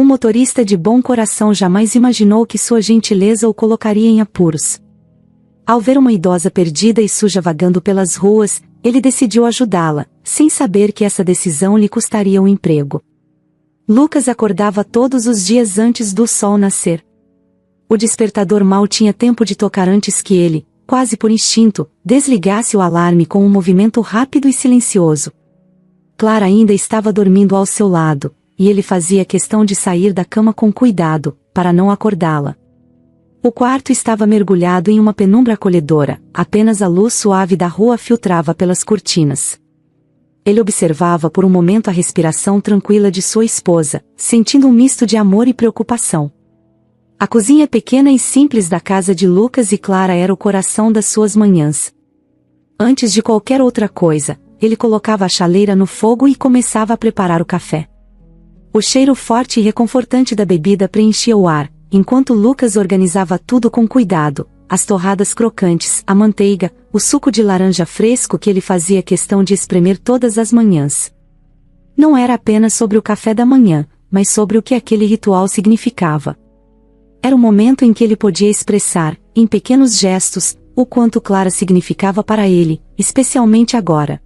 Um motorista de bom coração jamais imaginou que sua gentileza o colocaria em apuros. Ao ver uma idosa perdida e suja vagando pelas ruas, ele decidiu ajudá-la, sem saber que essa decisão lhe custaria um emprego. Lucas acordava todos os dias antes do sol nascer. O despertador mal tinha tempo de tocar antes que ele, quase por instinto, desligasse o alarme com um movimento rápido e silencioso. Clara ainda estava dormindo ao seu lado, e ele fazia questão de sair da cama com cuidado, para não acordá-la. O quarto estava mergulhado em uma penumbra acolhedora, apenas a luz suave da rua filtrava pelas cortinas. Ele observava por um momento a respiração tranquila de sua esposa, sentindo um misto de amor e preocupação. A cozinha pequena e simples da casa de Lucas e Clara era o coração das suas manhãs. Antes de qualquer outra coisa, ele colocava a chaleira no fogo e começava a preparar o café. O cheiro forte e reconfortante da bebida preenchia o ar, enquanto Lucas organizava tudo com cuidado, as torradas crocantes, a manteiga, o suco de laranja fresco que ele fazia questão de espremer todas as manhãs. Não era apenas sobre o café da manhã, mas sobre o que aquele ritual significava. Era o momento em que ele podia expressar, em pequenos gestos, o quanto Clara significava para ele, especialmente agora.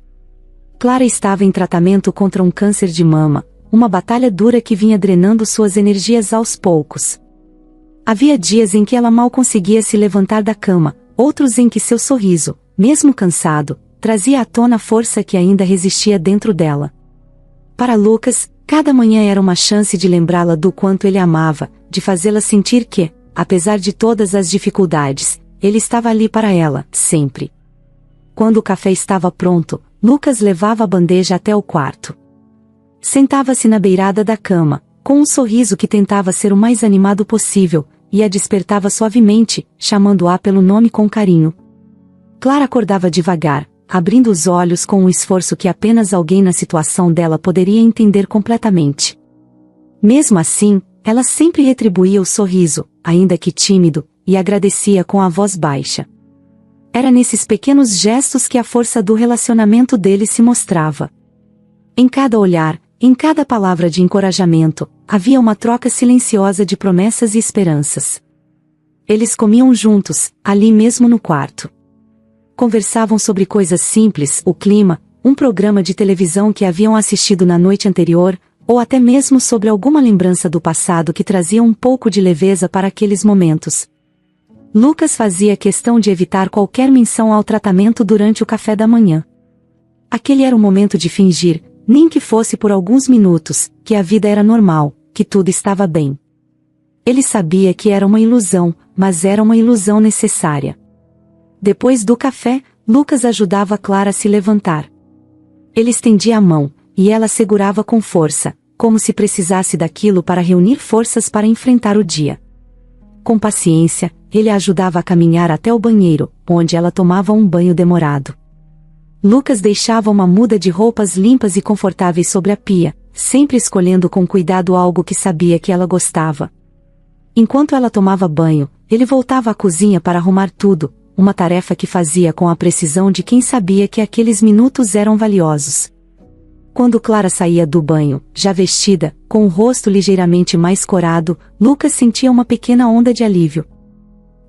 Clara estava em tratamento contra um câncer de mama, uma batalha dura que vinha drenando suas energias aos poucos. Havia dias em que ela mal conseguia se levantar da cama, outros em que seu sorriso, mesmo cansado, trazia à tona a força que ainda resistia dentro dela. Para Lucas, cada manhã era uma chance de lembrá-la do quanto ele amava, de fazê-la sentir que, apesar de todas as dificuldades, ele estava ali para ela, sempre. Quando o café estava pronto, Lucas levava a bandeja até o quarto. Sentava-se na beirada da cama, com um sorriso que tentava ser o mais animado possível, e a despertava suavemente, chamando-a pelo nome com carinho. Clara acordava devagar, abrindo os olhos com um esforço que apenas alguém na situação dela poderia entender completamente. Mesmo assim, ela sempre retribuía o sorriso, ainda que tímido, e agradecia com a voz baixa. Era nesses pequenos gestos que a força do relacionamento deles se mostrava. Em cada olhar, em cada palavra de encorajamento, havia uma troca silenciosa de promessas e esperanças. Eles comiam juntos, ali mesmo no quarto. Conversavam sobre coisas simples, o clima, um programa de televisão que haviam assistido na noite anterior, ou até mesmo sobre alguma lembrança do passado que trazia um pouco de leveza para aqueles momentos. Lucas fazia questão de evitar qualquer menção ao tratamento durante o café da manhã. Aquele era o momento de fingir, nem que fosse por alguns minutos, que a vida era normal, que tudo estava bem. Ele sabia que era uma ilusão, mas era uma ilusão necessária. Depois do café, Lucas ajudava Clara a se levantar. Ele estendia a mão, e ela segurava com força, como se precisasse daquilo para reunir forças para enfrentar o dia. Com paciência, ele a ajudava a caminhar até o banheiro, onde ela tomava um banho demorado. Lucas deixava uma muda de roupas limpas e confortáveis sobre a pia, sempre escolhendo com cuidado algo que sabia que ela gostava. Enquanto ela tomava banho, ele voltava à cozinha para arrumar tudo, uma tarefa que fazia com a precisão de quem sabia que aqueles minutos eram valiosos. Quando Clara saía do banho, já vestida, com o rosto ligeiramente mais corado, Lucas sentia uma pequena onda de alívio.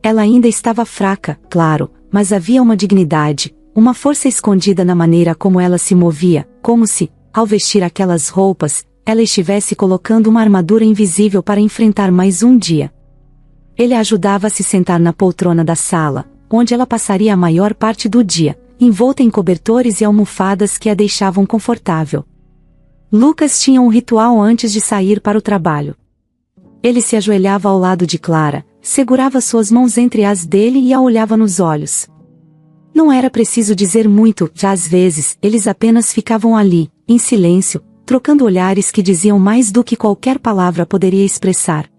Ela ainda estava fraca, claro, mas havia uma dignidade, uma força escondida na maneira como ela se movia, como se, ao vestir aquelas roupas, ela estivesse colocando uma armadura invisível para enfrentar mais um dia. Ele a ajudava a se sentar na poltrona da sala, onde ela passaria a maior parte do dia, envolta em cobertores e almofadas que a deixavam confortável. Lucas tinha um ritual antes de sair para o trabalho. Ele se ajoelhava ao lado de Clara, segurava suas mãos entre as dele e a olhava nos olhos. Não era preciso dizer muito, já às vezes, eles apenas ficavam ali, em silêncio, trocando olhares que diziam mais do que qualquer palavra poderia expressar.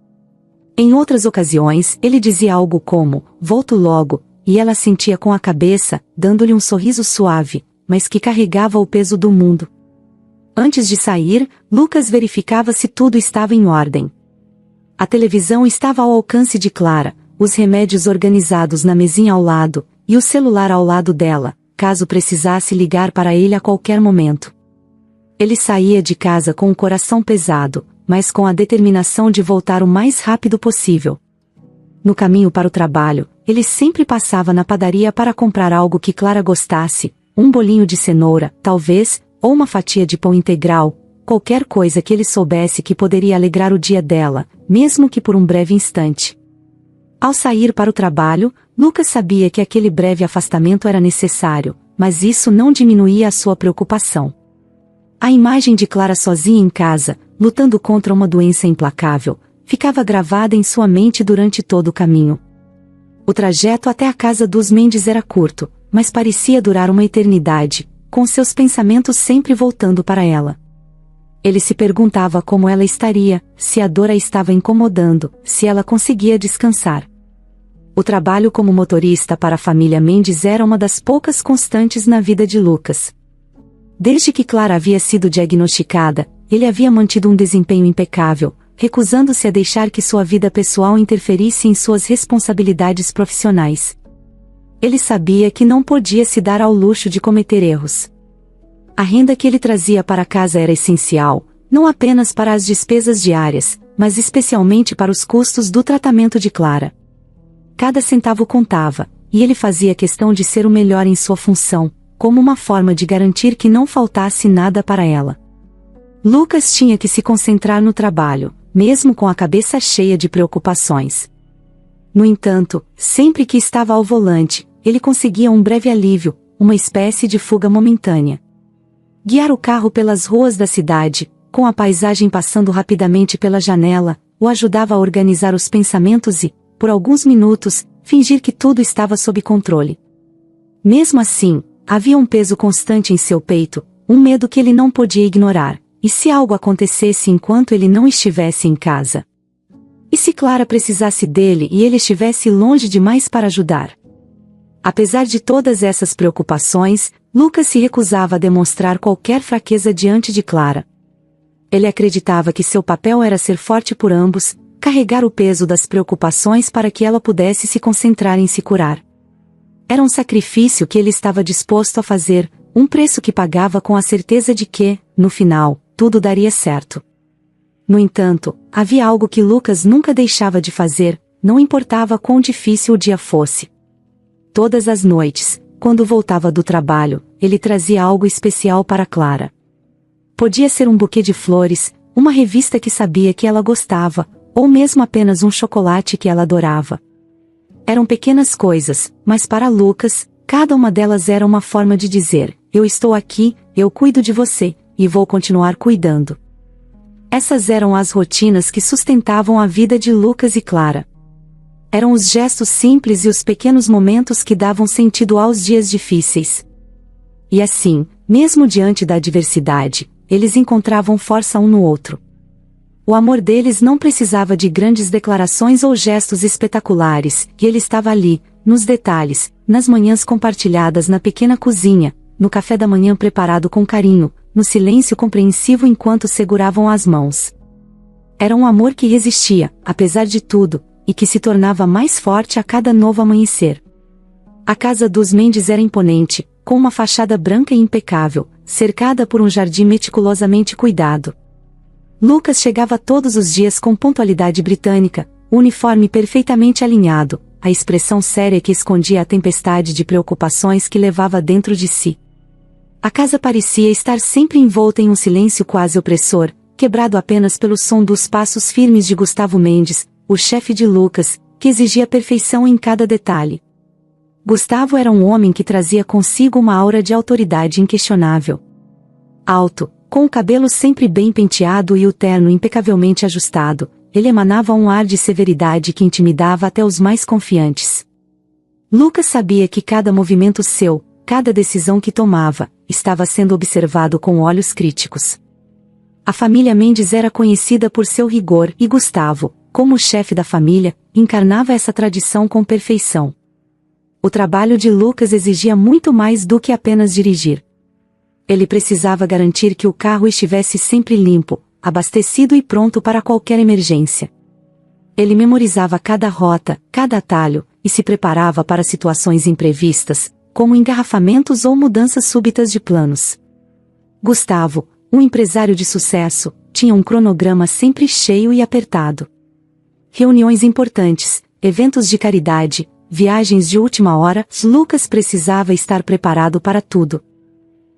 Em outras ocasiões, ele dizia algo como, "Volto logo", e ela sentia com a cabeça, dando-lhe um sorriso suave, mas que carregava o peso do mundo. Antes de sair, Lucas verificava se tudo estava em ordem. A televisão estava ao alcance de Clara, os remédios organizados na mesinha ao lado, e o celular ao lado dela, caso precisasse ligar para ele a qualquer momento. Ele saía de casa com o coração pesado, mas com a determinação de voltar o mais rápido possível. No caminho para o trabalho, ele sempre passava na padaria para comprar algo que Clara gostasse, um bolinho de cenoura, talvez, ou uma fatia de pão integral, qualquer coisa que ele soubesse que poderia alegrar o dia dela, mesmo que por um breve instante. Ao sair para o trabalho, Lucas sabia que aquele breve afastamento era necessário, mas isso não diminuía a sua preocupação. A imagem de Clara sozinha em casa, lutando contra uma doença implacável, ficava gravada em sua mente durante todo o caminho. O trajeto até a casa dos Mendes era curto, mas parecia durar uma eternidade, com seus pensamentos sempre voltando para ela. Ele se perguntava como ela estaria, se a dor a estava incomodando, se ela conseguia descansar. O trabalho como motorista para a família Mendes era uma das poucas constantes na vida de Lucas. Desde que Clara havia sido diagnosticada, ele havia mantido um desempenho impecável, recusando-se a deixar que sua vida pessoal interferisse em suas responsabilidades profissionais. Ele sabia que não podia se dar ao luxo de cometer erros. A renda que ele trazia para casa era essencial, não apenas para as despesas diárias, mas especialmente para os custos do tratamento de Clara. Cada centavo contava, e ele fazia questão de ser o melhor em sua função, como uma forma de garantir que não faltasse nada para ela. Lucas tinha que se concentrar no trabalho, mesmo com a cabeça cheia de preocupações. No entanto, sempre que estava ao volante, ele conseguia um breve alívio, uma espécie de fuga momentânea. Guiar o carro pelas ruas da cidade, com a paisagem passando rapidamente pela janela, o ajudava a organizar os pensamentos e, por alguns minutos, fingir que tudo estava sob controle. Mesmo assim, havia um peso constante em seu peito, um medo que ele não podia ignorar. E se algo acontecesse enquanto ele não estivesse em casa? E se Clara precisasse dele e ele estivesse longe demais para ajudar? Apesar de todas essas preocupações, Lucas se recusava a demonstrar qualquer fraqueza diante de Clara. Ele acreditava que seu papel era ser forte por ambos, carregar o peso das preocupações para que ela pudesse se concentrar em se curar. Era um sacrifício que ele estava disposto a fazer, um preço que pagava com a certeza de que, no final, tudo daria certo. No entanto, havia algo que Lucas nunca deixava de fazer, não importava quão difícil o dia fosse. Todas as noites, quando voltava do trabalho, ele trazia algo especial para Clara. Podia ser um buquê de flores, uma revista que sabia que ela gostava, ou mesmo apenas um chocolate que ela adorava. Eram pequenas coisas, mas para Lucas, cada uma delas era uma forma de dizer: eu estou aqui, eu cuido de você, e vou continuar cuidando. Essas eram as rotinas que sustentavam a vida de Lucas e Clara. Eram os gestos simples e os pequenos momentos que davam sentido aos dias difíceis. E assim, mesmo diante da adversidade, eles encontravam força um no outro. O amor deles não precisava de grandes declarações ou gestos espetaculares, e ele estava ali, nos detalhes, nas manhãs compartilhadas na pequena cozinha, no café da manhã preparado com carinho, no silêncio compreensivo enquanto seguravam as mãos. Era um amor que resistia, apesar de tudo, e que se tornava mais forte a cada novo amanhecer. A casa dos Mendes era imponente, com uma fachada branca e impecável, cercada por um jardim meticulosamente cuidado. Lucas chegava todos os dias com pontualidade britânica, o uniforme perfeitamente alinhado, a expressão séria que escondia a tempestade de preocupações que levava dentro de si. A casa parecia estar sempre envolta em um silêncio quase opressor, quebrado apenas pelo som dos passos firmes de Gustavo Mendes, o chefe de Lucas, que exigia perfeição em cada detalhe. Gustavo era um homem que trazia consigo uma aura de autoridade inquestionável. Alto, com o cabelo sempre bem penteado e o terno impecavelmente ajustado, ele emanava um ar de severidade que intimidava até os mais confiantes. Lucas sabia que cada movimento seu, cada decisão que tomava, estava sendo observado com olhos críticos. A família Mendes era conhecida por seu rigor e Gustavo, como chefe da família, encarnava essa tradição com perfeição. O trabalho de Lucas exigia muito mais do que apenas dirigir. Ele precisava garantir que o carro estivesse sempre limpo, abastecido e pronto para qualquer emergência. Ele memorizava cada rota, cada atalho, e se preparava para situações imprevistas, como engarrafamentos ou mudanças súbitas de planos. Gustavo, um empresário de sucesso, tinha um cronograma sempre cheio e apertado. Reuniões importantes, eventos de caridade, viagens de última hora, Lucas precisava estar preparado para tudo.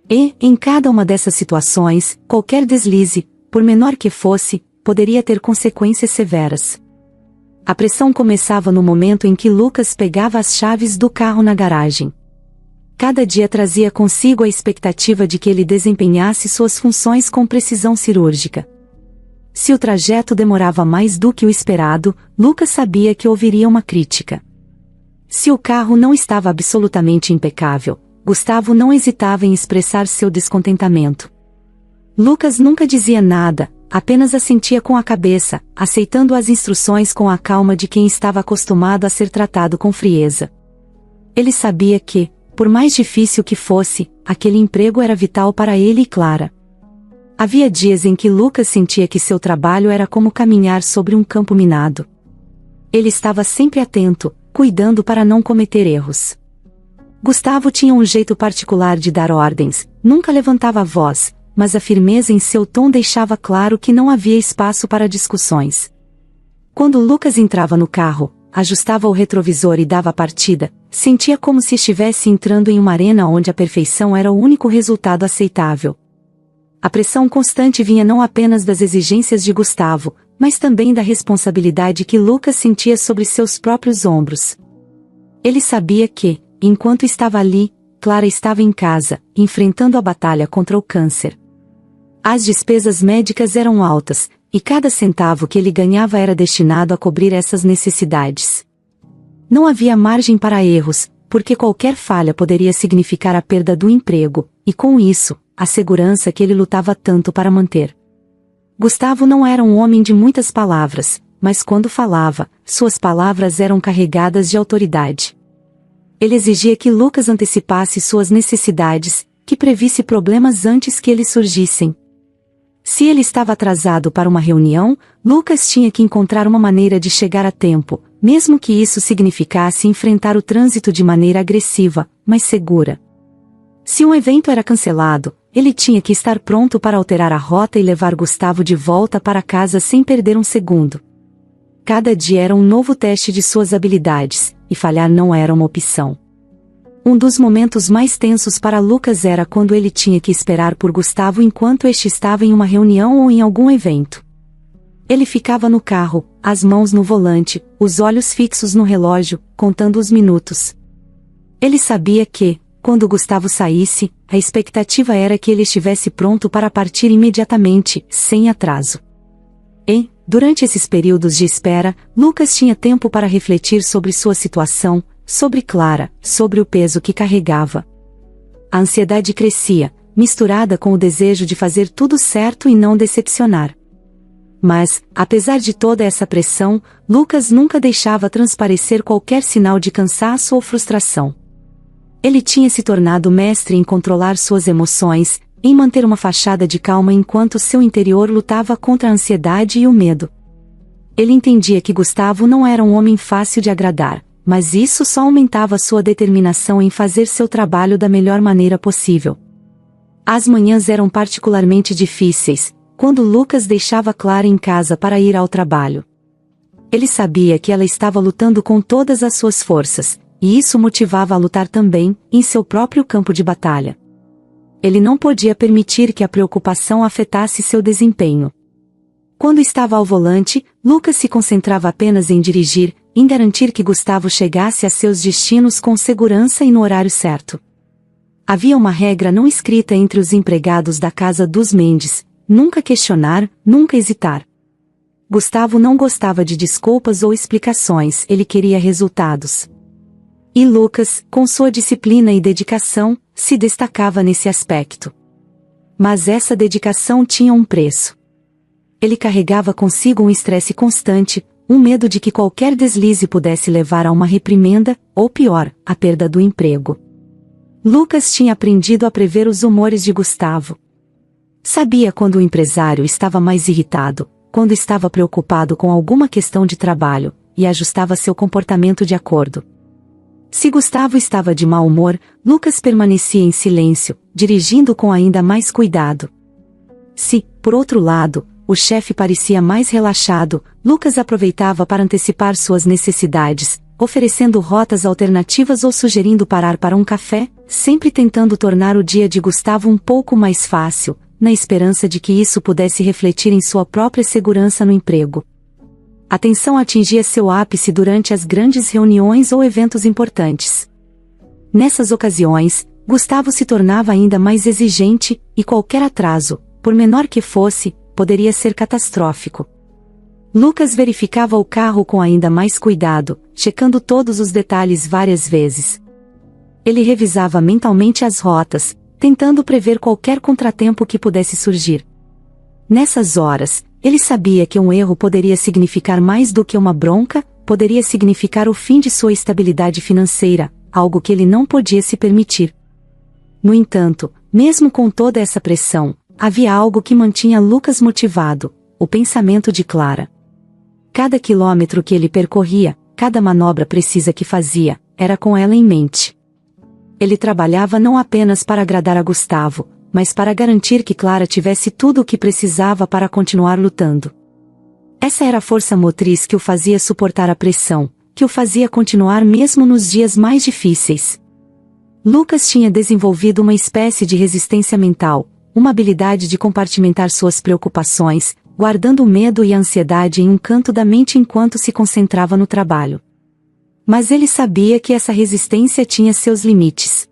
E, em cada uma dessas situações, qualquer deslize, por menor que fosse, poderia ter consequências severas. A pressão começava no momento em que Lucas pegava as chaves do carro na garagem. Cada dia trazia consigo a expectativa de que ele desempenhasse suas funções com precisão cirúrgica. Se o trajeto demorava mais do que o esperado, Lucas sabia que ouviria uma crítica. Se o carro não estava absolutamente impecável, Gustavo não hesitava em expressar seu descontentamento. Lucas nunca dizia nada, apenas assentia com a cabeça, aceitando as instruções com a calma de quem estava acostumado a ser tratado com frieza. Ele sabia que, por mais difícil que fosse, aquele emprego era vital para ele e Clara. Havia dias em que Lucas sentia que seu trabalho era como caminhar sobre um campo minado. Ele estava sempre atento, cuidando para não cometer erros. Gustavo tinha um jeito particular de dar ordens, nunca levantava a voz, mas a firmeza em seu tom deixava claro que não havia espaço para discussões. Quando Lucas entrava no carro, ajustava o retrovisor e dava a partida, sentia como se estivesse entrando em uma arena onde a perfeição era o único resultado aceitável. A pressão constante vinha não apenas das exigências de Gustavo, mas também da responsabilidade que Lucas sentia sobre seus próprios ombros. Ele sabia que, enquanto estava ali, Clara estava em casa, enfrentando a batalha contra o câncer. As despesas médicas eram altas, e cada centavo que ele ganhava era destinado a cobrir essas necessidades. Não havia margem para erros, porque qualquer falha poderia significar a perda do emprego, e com isso, a segurança que ele lutava tanto para manter. Gustavo não era um homem de muitas palavras, mas quando falava, suas palavras eram carregadas de autoridade. Ele exigia que Lucas antecipasse suas necessidades, que previsse problemas antes que eles surgissem. Se ele estava atrasado para uma reunião, Lucas tinha que encontrar uma maneira de chegar a tempo, mesmo que isso significasse enfrentar o trânsito de maneira agressiva, mas segura. Se um evento era cancelado, ele tinha que estar pronto para alterar a rota e levar Gustavo de volta para casa sem perder um segundo. Cada dia era um novo teste de suas habilidades, e falhar não era uma opção. Um dos momentos mais tensos para Lucas era quando ele tinha que esperar por Gustavo enquanto este estava em uma reunião ou em algum evento. Ele ficava no carro, as mãos no volante, os olhos fixos no relógio, contando os minutos. Ele sabia que, quando Gustavo saísse, a expectativa era que ele estivesse pronto para partir imediatamente, sem atraso. E, durante esses períodos de espera, Lucas tinha tempo para refletir sobre sua situação, sobre Clara, sobre o peso que carregava. A ansiedade crescia, misturada com o desejo de fazer tudo certo e não decepcionar. Mas, apesar de toda essa pressão, Lucas nunca deixava transparecer qualquer sinal de cansaço ou frustração. Ele tinha se tornado mestre em controlar suas emoções, em manter uma fachada de calma enquanto seu interior lutava contra a ansiedade e o medo. Ele entendia que Gustavo não era um homem fácil de agradar, mas isso só aumentava sua determinação em fazer seu trabalho da melhor maneira possível. As manhãs eram particularmente difíceis, quando Lucas deixava Clara em casa para ir ao trabalho. Ele sabia que ela estava lutando com todas as suas forças, e isso motivava a lutar também, em seu próprio campo de batalha. Ele não podia permitir que a preocupação afetasse seu desempenho. Quando estava ao volante, Lucas se concentrava apenas em dirigir, em garantir que Gustavo chegasse a seus destinos com segurança e no horário certo. Havia uma regra não escrita entre os empregados da casa dos Mendes: nunca questionar, nunca hesitar. Gustavo não gostava de desculpas ou explicações, ele queria resultados. E Lucas, com sua disciplina e dedicação, se destacava nesse aspecto. Mas essa dedicação tinha um preço. Ele carregava consigo um estresse constante, um medo de que qualquer deslize pudesse levar a uma reprimenda, ou pior, a perda do emprego. Lucas tinha aprendido a prever os humores de Gustavo. Sabia quando o empresário estava mais irritado, quando estava preocupado com alguma questão de trabalho, e ajustava seu comportamento de acordo. Se Gustavo estava de mau humor, Lucas permanecia em silêncio, dirigindo com ainda mais cuidado. Se, por outro lado, o chefe parecia mais relaxado. Lucas aproveitava para antecipar suas necessidades, oferecendo rotas alternativas ou sugerindo parar para um café, sempre tentando tornar o dia de Gustavo um pouco mais fácil, na esperança de que isso pudesse refletir em sua própria segurança no emprego. A tensão atingia seu ápice durante as grandes reuniões ou eventos importantes. Nessas ocasiões, Gustavo se tornava ainda mais exigente, e qualquer atraso, por menor que fosse, poderia ser catastrófico. Lucas verificava o carro com ainda mais cuidado, checando todos os detalhes várias vezes. Ele revisava mentalmente as rotas, tentando prever qualquer contratempo que pudesse surgir. Nessas horas, ele sabia que um erro poderia significar mais do que uma bronca, poderia significar o fim de sua estabilidade financeira, algo que ele não podia se permitir. No entanto, mesmo com toda essa pressão, havia algo que mantinha Lucas motivado: o pensamento de Clara. Cada quilômetro que ele percorria, cada manobra precisa que fazia, era com ela em mente. Ele trabalhava não apenas para agradar a Gustavo, mas para garantir que Clara tivesse tudo o que precisava para continuar lutando. Essa era a força motriz que o fazia suportar a pressão, que o fazia continuar mesmo nos dias mais difíceis. Lucas tinha desenvolvido uma espécie de resistência mental, uma habilidade de compartimentar suas preocupações, guardando o medo e a ansiedade em um canto da mente enquanto se concentrava no trabalho. Mas ele sabia que essa resistência tinha seus limites.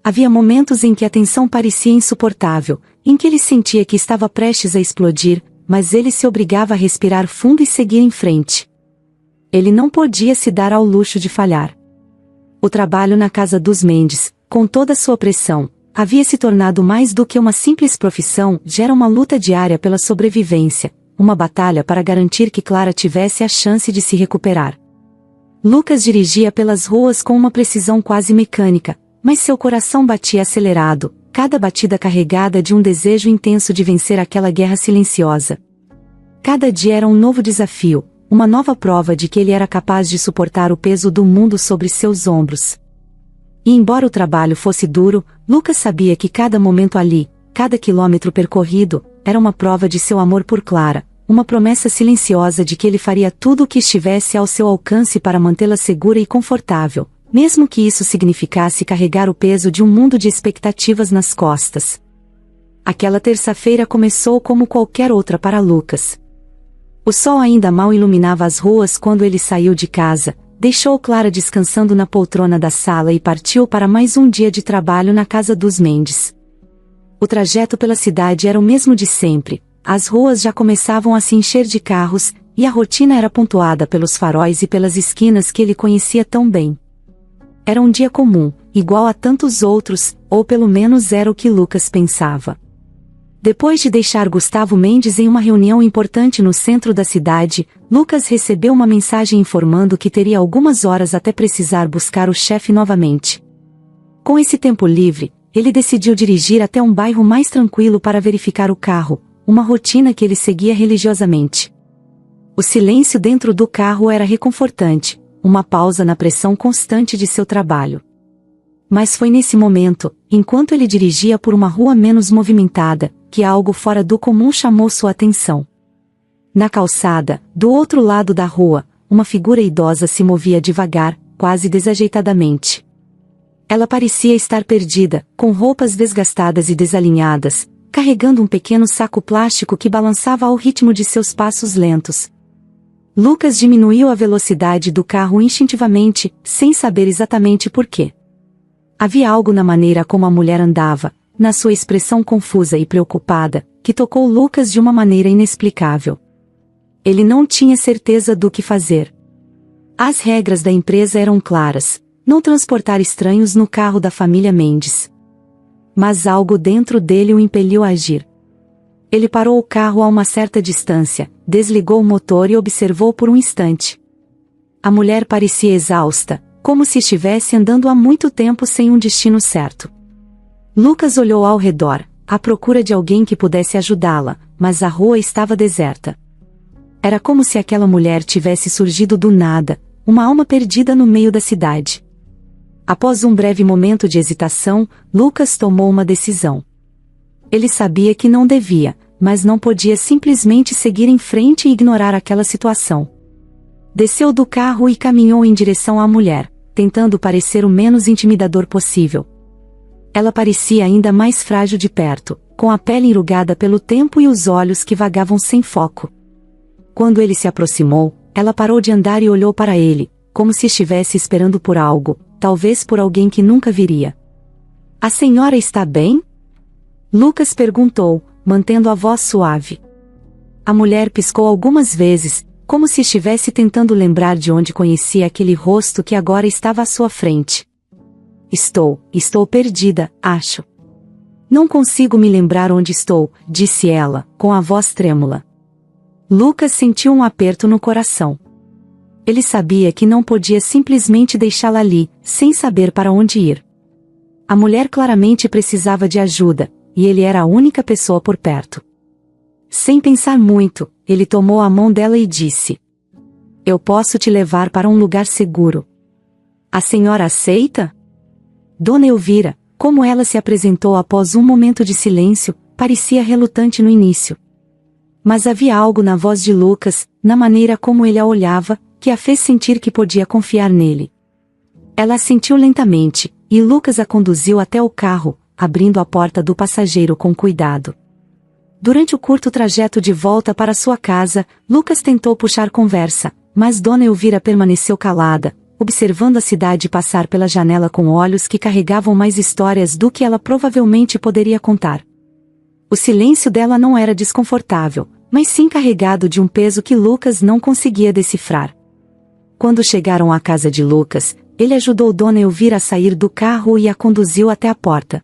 Havia momentos em que a tensão parecia insuportável, em que ele sentia que estava prestes a explodir, mas ele se obrigava a respirar fundo e seguir em frente. Ele não podia se dar ao luxo de falhar. O trabalho na casa dos Mendes, com toda sua pressão, havia se tornado mais do que uma simples profissão, era uma luta diária pela sobrevivência, uma batalha para garantir que Clara tivesse a chance de se recuperar. Lucas dirigia pelas ruas com uma precisão quase mecânica, mas seu coração batia acelerado, cada batida carregada de um desejo intenso de vencer aquela guerra silenciosa. Cada dia era um novo desafio, uma nova prova de que ele era capaz de suportar o peso do mundo sobre seus ombros. E embora o trabalho fosse duro, Lucas sabia que cada momento ali, cada quilômetro percorrido, era uma prova de seu amor por Clara, uma promessa silenciosa de que ele faria tudo o que estivesse ao seu alcance para mantê-la segura e confortável, mesmo que isso significasse carregar o peso de um mundo de expectativas nas costas. Aquela terça-feira começou como qualquer outra para Lucas. O sol ainda mal iluminava as ruas quando ele saiu de casa, deixou Clara descansando na poltrona da sala e partiu para mais um dia de trabalho na casa dos Mendes. O trajeto pela cidade era o mesmo de sempre, as ruas já começavam a se encher de carros, e a rotina era pontuada pelos faróis e pelas esquinas que ele conhecia tão bem. Era um dia comum, igual a tantos outros, ou pelo menos era o que Lucas pensava. Depois de deixar Gustavo Mendes em uma reunião importante no centro da cidade, Lucas recebeu uma mensagem informando que teria algumas horas até precisar buscar o chefe novamente. Com esse tempo livre, ele decidiu dirigir até um bairro mais tranquilo para verificar o carro, uma rotina que ele seguia religiosamente. O silêncio dentro do carro era reconfortante, uma pausa na pressão constante de seu trabalho. Mas foi nesse momento, enquanto ele dirigia por uma rua menos movimentada, que algo fora do comum chamou sua atenção. Na calçada, do outro lado da rua, uma figura idosa se movia devagar, quase desajeitadamente. Ela parecia estar perdida, com roupas desgastadas e desalinhadas, carregando um pequeno saco plástico que balançava ao ritmo de seus passos lentos. Lucas diminuiu a velocidade do carro instintivamente, sem saber exatamente por quê. Havia algo na maneira como a mulher andava, na sua expressão confusa e preocupada, que tocou Lucas de uma maneira inexplicável. Ele não tinha certeza do que fazer. As regras da empresa eram claras: não transportar estranhos no carro da família Mendes. Mas algo dentro dele o impeliu a agir. Ele parou o carro a uma certa distância, desligou o motor e observou por um instante. A mulher parecia exausta, como se estivesse andando há muito tempo sem um destino certo. Lucas olhou ao redor, à procura de alguém que pudesse ajudá-la, mas a rua estava deserta. Era como se aquela mulher tivesse surgido do nada, uma alma perdida no meio da cidade. Após um breve momento de hesitação, Lucas tomou uma decisão. Ele sabia que não devia, mas não podia simplesmente seguir em frente e ignorar aquela situação. Desceu do carro e caminhou em direção à mulher, tentando parecer o menos intimidador possível. Ela parecia ainda mais frágil de perto, com a pele enrugada pelo tempo e os olhos que vagavam sem foco. Quando ele se aproximou, ela parou de andar e olhou para ele, como se estivesse esperando por algo, talvez por alguém que nunca viria. "A senhora está bem?" Lucas perguntou, mantendo a voz suave. A mulher piscou algumas vezes, como se estivesse tentando lembrar de onde conhecia aquele rosto que agora estava à sua frente. Estou perdida, acho. Não consigo me lembrar onde estou, disse ela, com a voz trêmula. Lucas sentiu um aperto no coração. Ele sabia que não podia simplesmente deixá-la ali, sem saber para onde ir. A mulher claramente precisava de ajuda, e ele era a única pessoa por perto. Sem pensar muito, ele tomou a mão dela e disse: "Eu posso te levar para um lugar seguro. A senhora aceita?" Dona Elvira, como ela se apresentou após um momento de silêncio, parecia relutante no início. Mas havia algo na voz de Lucas, na maneira como ele a olhava, que a fez sentir que podia confiar nele. Ela assentiu lentamente, e Lucas a conduziu até o carro, abrindo a porta do passageiro com cuidado. Durante o curto trajeto de volta para sua casa, Lucas tentou puxar conversa, mas Dona Elvira permaneceu calada, observando a cidade passar pela janela com olhos que carregavam mais histórias do que ela provavelmente poderia contar. O silêncio dela não era desconfortável, mas sim carregado de um peso que Lucas não conseguia decifrar. Quando chegaram à casa de Lucas, ele ajudou Dona Elvira a sair do carro e a conduziu até a porta.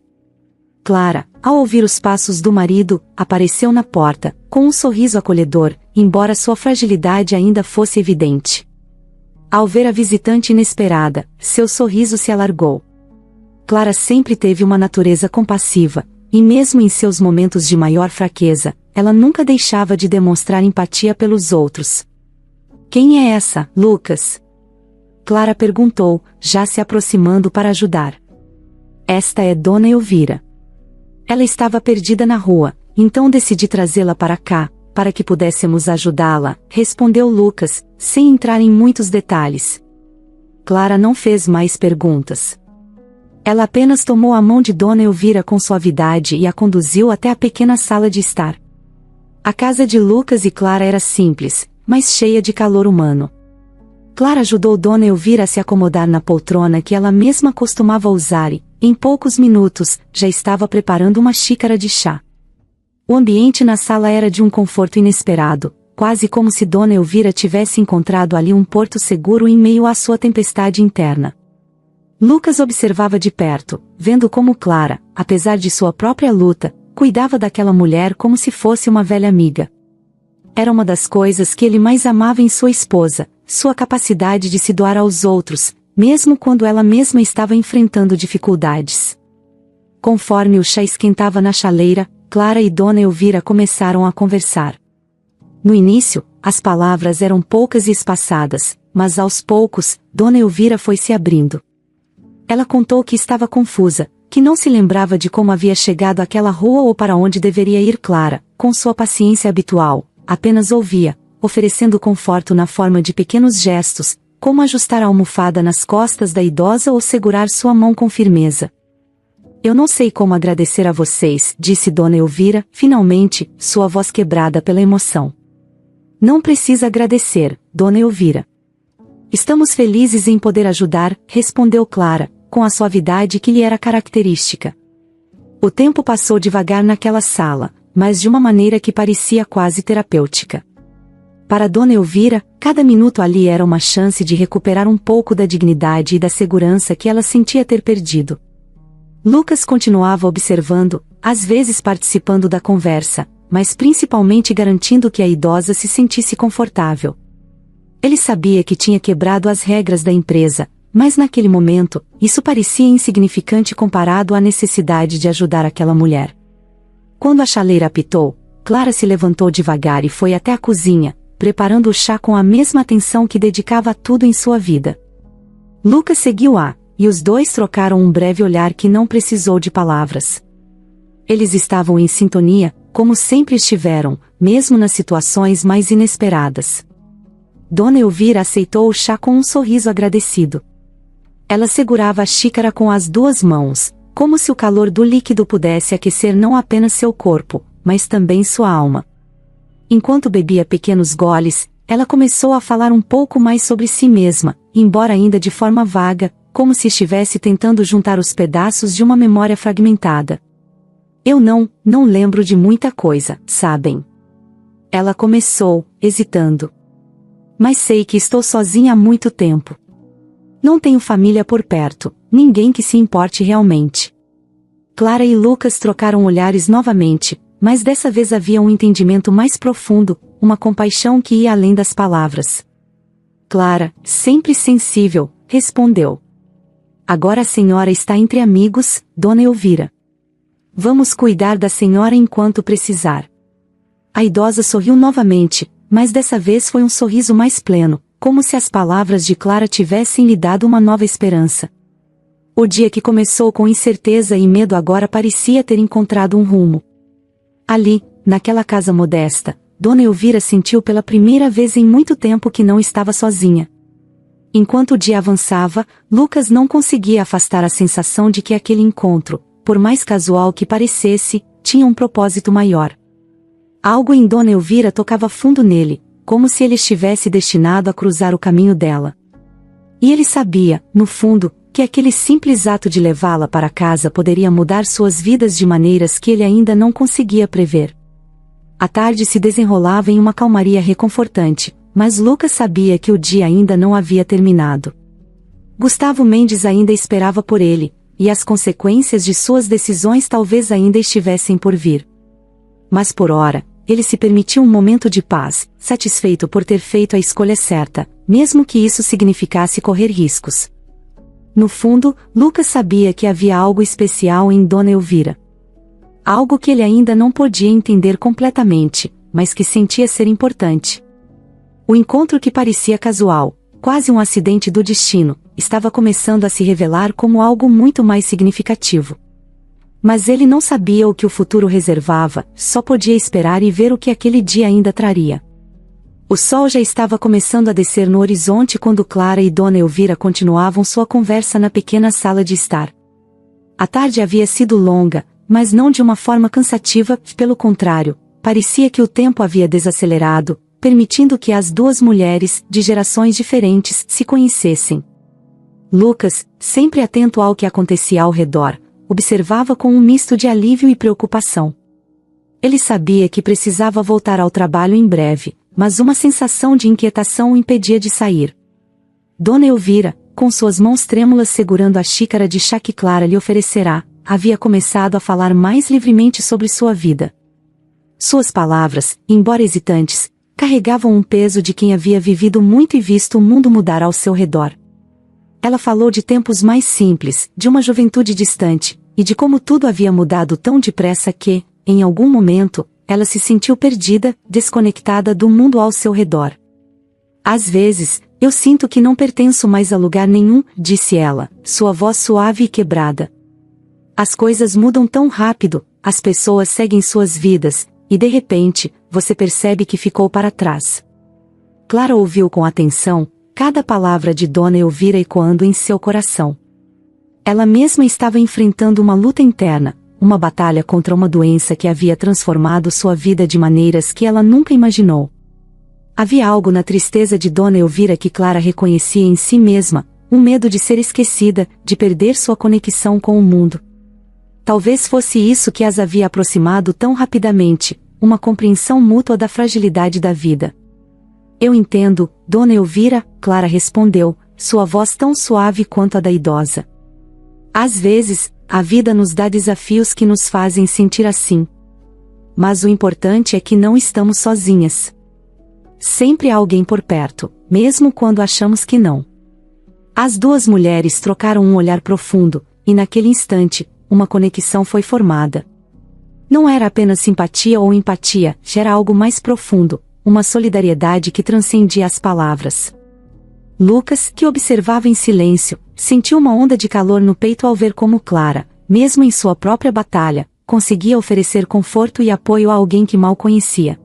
Clara, ao ouvir os passos do marido, apareceu na porta, com um sorriso acolhedor, embora sua fragilidade ainda fosse evidente. Ao ver a visitante inesperada, seu sorriso se alargou. Clara sempre teve uma natureza compassiva, e mesmo em seus momentos de maior fraqueza, ela nunca deixava de demonstrar empatia pelos outros. "Quem é essa, Lucas?" Clara perguntou, já se aproximando para ajudar. "Esta é Dona Elvira. Ela estava perdida na rua, então decidi trazê-la para cá, para que pudéssemos ajudá-la", respondeu Lucas, sem entrar em muitos detalhes. Clara não fez mais perguntas. Ela apenas tomou a mão de Dona Elvira com suavidade e a conduziu até a pequena sala de estar. A casa de Lucas e Clara era simples, mas cheia de calor humano. Clara ajudou Dona Elvira a se acomodar na poltrona que ela mesma costumava usar e, em poucos minutos, já estava preparando uma xícara de chá. O ambiente na sala era de um conforto inesperado, quase como se Dona Elvira tivesse encontrado ali um porto seguro em meio à sua tempestade interna. Lucas observava de perto, vendo como Clara, apesar de sua própria luta, cuidava daquela mulher como se fosse uma velha amiga. Era uma das coisas que ele mais amava em sua esposa, sua capacidade de se doar aos outros, mesmo quando ela mesma estava enfrentando dificuldades. Conforme o chá esquentava na chaleira, Clara e Dona Elvira começaram a conversar. No início, as palavras eram poucas e espaçadas, mas aos poucos, Dona Elvira foi se abrindo. Ela contou que estava confusa, que não se lembrava de como havia chegado àquela rua ou para onde deveria ir. Clara, com sua paciência habitual, apenas ouvia, oferecendo conforto na forma de pequenos gestos, como ajustar a almofada nas costas da idosa ou segurar sua mão com firmeza. "Eu não sei como agradecer a vocês", disse Dona Elvira, finalmente, sua voz quebrada pela emoção. "Não precisa agradecer, Dona Elvira. Estamos felizes em poder ajudar", respondeu Clara, com a suavidade que lhe era característica. O tempo passou devagar naquela sala, mas de uma maneira que parecia quase terapêutica. Para Dona Elvira, cada minuto ali era uma chance de recuperar um pouco da dignidade e da segurança que ela sentia ter perdido. Lucas continuava observando, às vezes participando da conversa, mas principalmente garantindo que a idosa se sentisse confortável. Ele sabia que tinha quebrado as regras da empresa, mas naquele momento, isso parecia insignificante comparado à necessidade de ajudar aquela mulher. Quando a chaleira apitou, Clara se levantou devagar e foi até a cozinha, preparando o chá com a mesma atenção que dedicava a tudo em sua vida. Lucas seguiu-a, e os dois trocaram um breve olhar que não precisou de palavras. Eles estavam em sintonia, como sempre estiveram, mesmo nas situações mais inesperadas. Dona Elvira aceitou o chá com um sorriso agradecido. Ela segurava a xícara com as duas mãos, como se o calor do líquido pudesse aquecer não apenas seu corpo, mas também sua alma. Enquanto bebia pequenos goles, ela começou a falar um pouco mais sobre si mesma, embora ainda de forma vaga, como se estivesse tentando juntar os pedaços de uma memória fragmentada. Eu não lembro de muita coisa, sabem? Ela começou, hesitando. Mas sei que estou sozinha há muito tempo. Não tenho família por perto, ninguém que se importe realmente. Clara e Lucas trocaram olhares novamente, mas dessa vez havia um entendimento mais profundo, uma compaixão que ia além das palavras. Clara, sempre sensível, respondeu. Agora a senhora está entre amigos, Dona Elvira. Vamos cuidar da senhora enquanto precisar. A idosa sorriu novamente, mas dessa vez foi um sorriso mais pleno, como se as palavras de Clara tivessem lhe dado uma nova esperança. O dia que começou com incerteza e medo agora parecia ter encontrado um rumo. Ali, naquela casa modesta, Dona Elvira sentiu pela primeira vez em muito tempo que não estava sozinha. Enquanto o dia avançava, Lucas não conseguia afastar a sensação de que aquele encontro, por mais casual que parecesse, tinha um propósito maior. Algo em Dona Elvira tocava fundo nele, como se ele estivesse destinado a cruzar o caminho dela. E ele sabia, no fundo, que aquele simples ato de levá-la para casa poderia mudar suas vidas de maneiras que ele ainda não conseguia prever. A tarde se desenrolava em uma calmaria reconfortante, mas Lucas sabia que o dia ainda não havia terminado. Gustavo Mendes ainda esperava por ele, e as consequências de suas decisões talvez ainda estivessem por vir. Mas por ora, ele se permitiu um momento de paz, satisfeito por ter feito a escolha certa, mesmo que isso significasse correr riscos. No fundo, Lucas sabia que havia algo especial em Dona Elvira. Algo que ele ainda não podia entender completamente, mas que sentia ser importante. O encontro que parecia casual, quase um acidente do destino, estava começando a se revelar como algo muito mais significativo. Mas ele não sabia o que o futuro reservava, só podia esperar e ver o que aquele dia ainda traria. O sol já estava começando a descer no horizonte quando Clara e Dona Elvira continuavam sua conversa na pequena sala de estar. A tarde havia sido longa, mas não de uma forma cansativa, pelo contrário, parecia que o tempo havia desacelerado, permitindo que as duas mulheres, de gerações diferentes, se conhecessem. Lucas, sempre atento ao que acontecia ao redor, observava com um misto de alívio e preocupação. Ele sabia que precisava voltar ao trabalho em breve, mas uma sensação de inquietação o impedia de sair. Dona Elvira, com suas mãos trêmulas segurando a xícara de chá que Clara lhe oferecerá, havia começado a falar mais livremente sobre sua vida. Suas palavras, embora hesitantes, carregavam um peso de quem havia vivido muito e visto o mundo mudar ao seu redor. Ela falou de tempos mais simples, de uma juventude distante, e de como tudo havia mudado tão depressa que, em algum momento, ela se sentiu perdida, desconectada do mundo ao seu redor. Às vezes, eu sinto que não pertenço mais a lugar nenhum, disse ela, sua voz suave e quebrada. As coisas mudam tão rápido, as pessoas seguem suas vidas, e de repente, você percebe que ficou para trás. Clara ouviu com atenção, cada palavra de Dona Elvira ecoando em seu coração. Ela mesma estava enfrentando uma luta interna, uma batalha contra uma doença que havia transformado sua vida de maneiras que ela nunca imaginou. Havia algo na tristeza de Dona Elvira que Clara reconhecia em si mesma, um medo de ser esquecida, de perder sua conexão com o mundo. Talvez fosse isso que as havia aproximado tão rapidamente, uma compreensão mútua da fragilidade da vida. Eu entendo, Dona Elvira, Clara respondeu, sua voz tão suave quanto a da idosa. Às vezes, a vida nos dá desafios que nos fazem sentir assim. Mas o importante é que não estamos sozinhas. Sempre há alguém por perto, mesmo quando achamos que não. As duas mulheres trocaram um olhar profundo, e naquele instante, uma conexão foi formada. Não era apenas simpatia ou empatia, era algo mais profundo, uma solidariedade que transcendia as palavras. Lucas, que observava em silêncio, sentiu uma onda de calor no peito ao ver como Clara, mesmo em sua própria batalha, conseguia oferecer conforto e apoio a alguém que mal conhecia.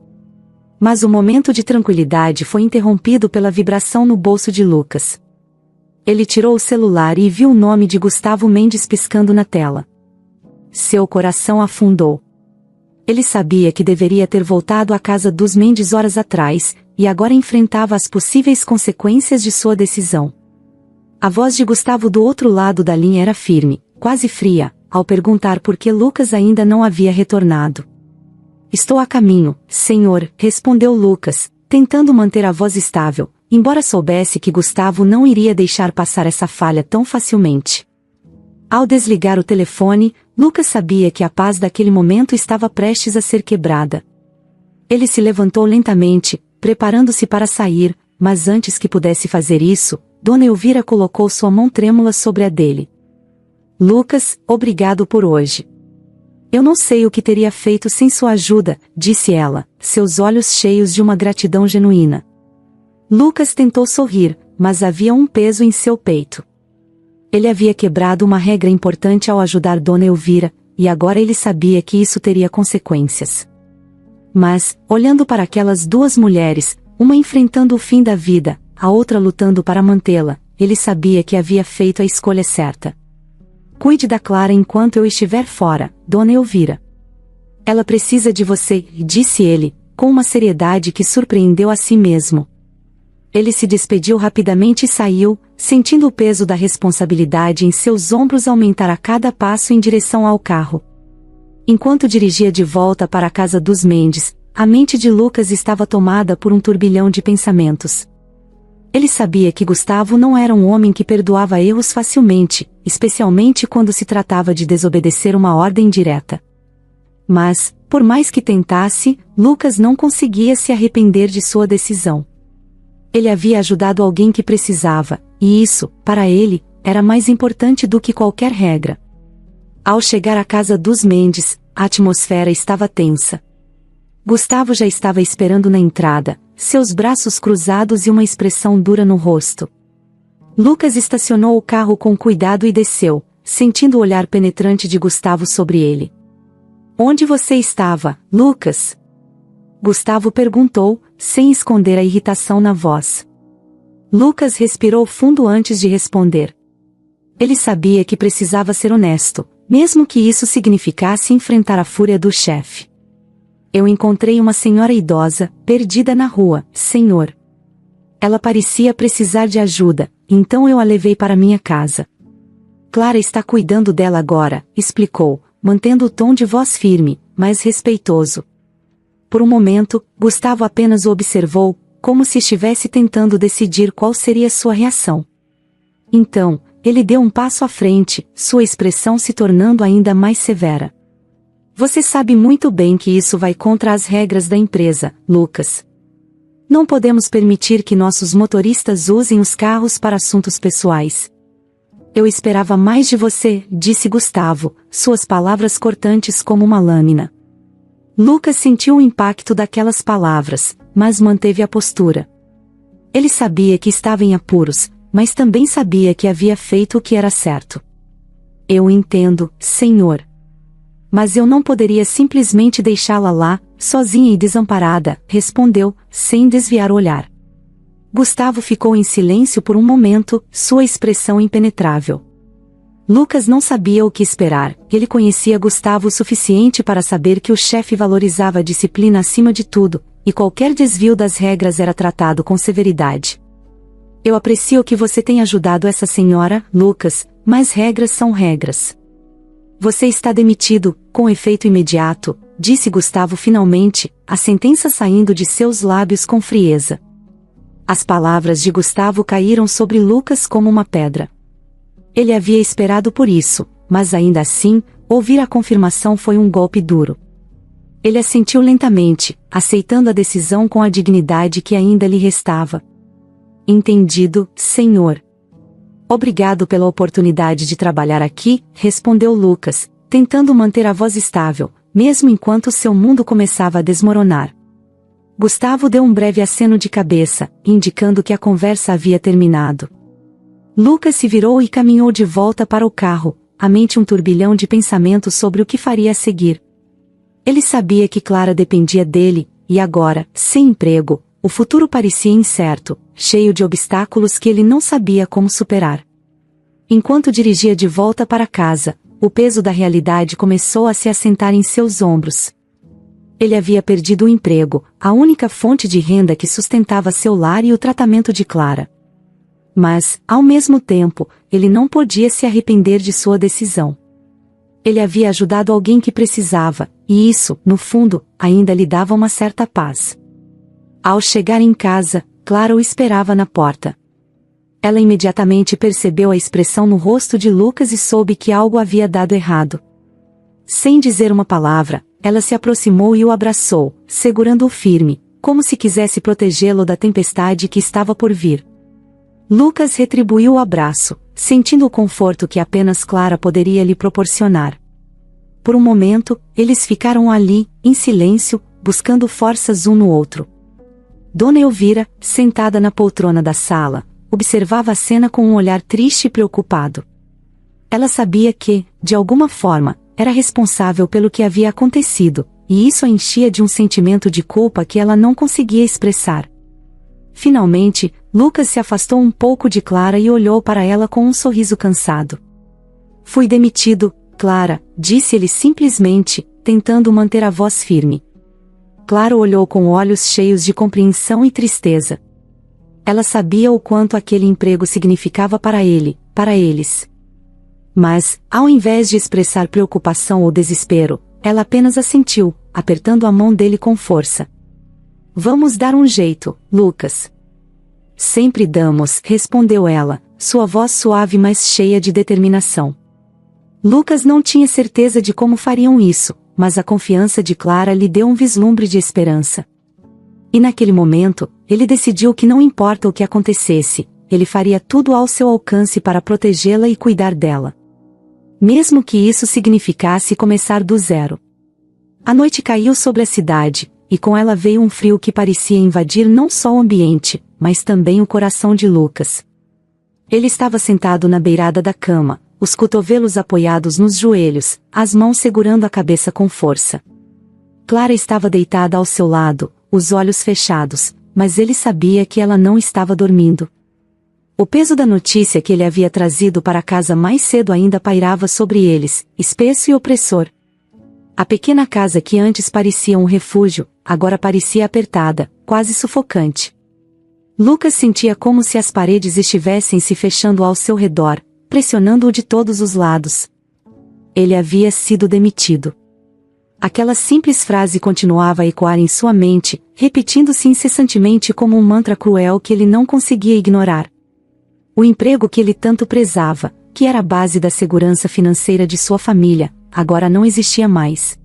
Mas o momento de tranquilidade foi interrompido pela vibração no bolso de Lucas. Ele tirou o celular e viu o nome de Gustavo Mendes piscando na tela. Seu coração afundou. Ele sabia que deveria ter voltado à casa dos Mendes horas atrás, e agora enfrentava as possíveis consequências de sua decisão. A voz de Gustavo do outro lado da linha era firme, quase fria, ao perguntar por que Lucas ainda não havia retornado. Estou a caminho, senhor, respondeu Lucas, tentando manter a voz estável, embora soubesse que Gustavo não iria deixar passar essa falha tão facilmente. Ao desligar o telefone, Lucas sabia que a paz daquele momento estava prestes a ser quebrada. Ele se levantou lentamente, preparando-se para sair, mas antes que pudesse fazer isso, Dona Elvira colocou sua mão trêmula sobre a dele. Lucas, obrigado por hoje. Eu não sei o que teria feito sem sua ajuda, disse ela, seus olhos cheios de uma gratidão genuína. Lucas tentou sorrir, mas havia um peso em seu peito. Ele havia quebrado uma regra importante ao ajudar Dona Elvira, e agora ele sabia que isso teria consequências. Mas, olhando para aquelas duas mulheres, uma enfrentando o fim da vida, a outra lutando para mantê-la, ele sabia que havia feito a escolha certa. Cuide da Clara enquanto eu estiver fora, Dona Elvira. Ela precisa de você, disse ele, com uma seriedade que surpreendeu a si mesmo. Ele se despediu rapidamente e saiu, sentindo o peso da responsabilidade em seus ombros aumentar a cada passo em direção ao carro. Enquanto dirigia de volta para a casa dos Mendes, a mente de Lucas estava tomada por um turbilhão de pensamentos. Ele sabia que Gustavo não era um homem que perdoava erros facilmente, especialmente quando se tratava de desobedecer uma ordem direta. Mas, por mais que tentasse, Lucas não conseguia se arrepender de sua decisão. Ele havia ajudado alguém que precisava, e isso, para ele, era mais importante do que qualquer regra. Ao chegar à casa dos Mendes, a atmosfera estava tensa. Gustavo já estava esperando na entrada, seus braços cruzados e uma expressão dura no rosto. Lucas estacionou o carro com cuidado e desceu, sentindo o olhar penetrante de Gustavo sobre ele. Onde você estava, Lucas? Gustavo perguntou, sem esconder a irritação na voz. Lucas respirou fundo antes de responder. Ele sabia que precisava ser honesto, mesmo que isso significasse enfrentar a fúria do chefe. Eu encontrei uma senhora idosa, perdida na rua, senhor. Ela parecia precisar de ajuda, então eu a levei para minha casa. Clara está cuidando dela agora, explicou, mantendo o tom de voz firme, mas respeitoso. Por um momento, Gustavo apenas o observou, como se estivesse tentando decidir qual seria sua reação. Então, ele deu um passo à frente, sua expressão se tornando ainda mais severa. Você sabe muito bem que isso vai contra as regras da empresa, Lucas. Não podemos permitir que nossos motoristas usem os carros para assuntos pessoais. Eu esperava mais de você, disse Gustavo, suas palavras cortantes como uma lâmina. Lucas sentiu o impacto daquelas palavras, mas manteve a postura. Ele sabia que estava em apuros, mas também sabia que havia feito o que era certo. Eu entendo, senhor. Mas eu não poderia simplesmente deixá-la lá, sozinha e desamparada, respondeu, sem desviar o olhar. Gustavo ficou em silêncio por um momento, sua expressão impenetrável. Lucas não sabia o que esperar, ele conhecia Gustavo o suficiente para saber que o chefe valorizava a disciplina acima de tudo, e qualquer desvio das regras era tratado com severidade. Eu aprecio que você tenha ajudado essa senhora, Lucas, mas regras são regras. Você está demitido, com efeito imediato, disse Gustavo finalmente, a sentença saindo de seus lábios com frieza. As palavras de Gustavo caíram sobre Lucas como uma pedra. Ele havia esperado por isso, mas ainda assim, ouvir a confirmação foi um golpe duro. Ele assentiu lentamente, aceitando a decisão com a dignidade que ainda lhe restava. Entendido, senhor. Obrigado pela oportunidade de trabalhar aqui, respondeu Lucas, tentando manter a voz estável, mesmo enquanto seu mundo começava a desmoronar. Gustavo deu um breve aceno de cabeça, indicando que a conversa havia terminado. Lucas se virou e caminhou de volta para o carro, a mente um turbilhão de pensamentos sobre o que faria a seguir. Ele sabia que Clara dependia dele, e agora, sem emprego, o futuro parecia incerto, cheio de obstáculos que ele não sabia como superar. Enquanto dirigia de volta para casa, o peso da realidade começou a se assentar em seus ombros. Ele havia perdido o emprego, a única fonte de renda que sustentava seu lar e o tratamento de Clara. Mas, ao mesmo tempo, ele não podia se arrepender de sua decisão. Ele havia ajudado alguém que precisava, e isso, no fundo, ainda lhe dava uma certa paz. Ao chegar em casa, Clara o esperava na porta. Ela imediatamente percebeu a expressão no rosto de Lucas e soube que algo havia dado errado. Sem dizer uma palavra, ela se aproximou e o abraçou, segurando-o firme, como se quisesse protegê-lo da tempestade que estava por vir. Lucas retribuiu o abraço, sentindo o conforto que apenas Clara poderia lhe proporcionar. Por um momento, eles ficaram ali, em silêncio, buscando forças um no outro. Dona Elvira, sentada na poltrona da sala, observava a cena com um olhar triste e preocupado. Ela sabia que, de alguma forma, era responsável pelo que havia acontecido, e isso a enchia de um sentimento de culpa que ela não conseguia expressar. Finalmente, Lucas se afastou um pouco de Clara e olhou para ela com um sorriso cansado. "Fui demitido, Clara", disse ele simplesmente, tentando manter a voz firme. Clara olhou com olhos cheios de compreensão e tristeza. Ela sabia o quanto aquele emprego significava para ele, para eles. Mas, ao invés de expressar preocupação ou desespero, ela apenas assentiu, apertando a mão dele com força. "Vamos dar um jeito, Lucas." "Sempre damos", respondeu ela, sua voz suave mas cheia de determinação. Lucas não tinha certeza de como fariam isso, mas a confiança de Clara lhe deu um vislumbre de esperança. E naquele momento, ele decidiu que não importa o que acontecesse, ele faria tudo ao seu alcance para protegê-la e cuidar dela. Mesmo que isso significasse começar do zero. A noite caiu sobre a cidade, e com ela veio um frio que parecia invadir não só o ambiente, mas também o coração de Lucas. Ele estava sentado na beirada da cama, os cotovelos apoiados nos joelhos, as mãos segurando a cabeça com força. Clara estava deitada ao seu lado, os olhos fechados, mas ele sabia que ela não estava dormindo. O peso da notícia que ele havia trazido para casa mais cedo ainda pairava sobre eles, espesso e opressor. A pequena casa que antes parecia um refúgio, agora parecia apertada, quase sufocante. Lucas sentia como se as paredes estivessem se fechando ao seu redor, pressionando-o de todos os lados. Ele havia sido demitido. Aquela simples frase continuava a ecoar em sua mente, repetindo-se incessantemente como um mantra cruel que ele não conseguia ignorar. O emprego que ele tanto prezava, que era a base da segurança financeira de sua família, agora não existia mais.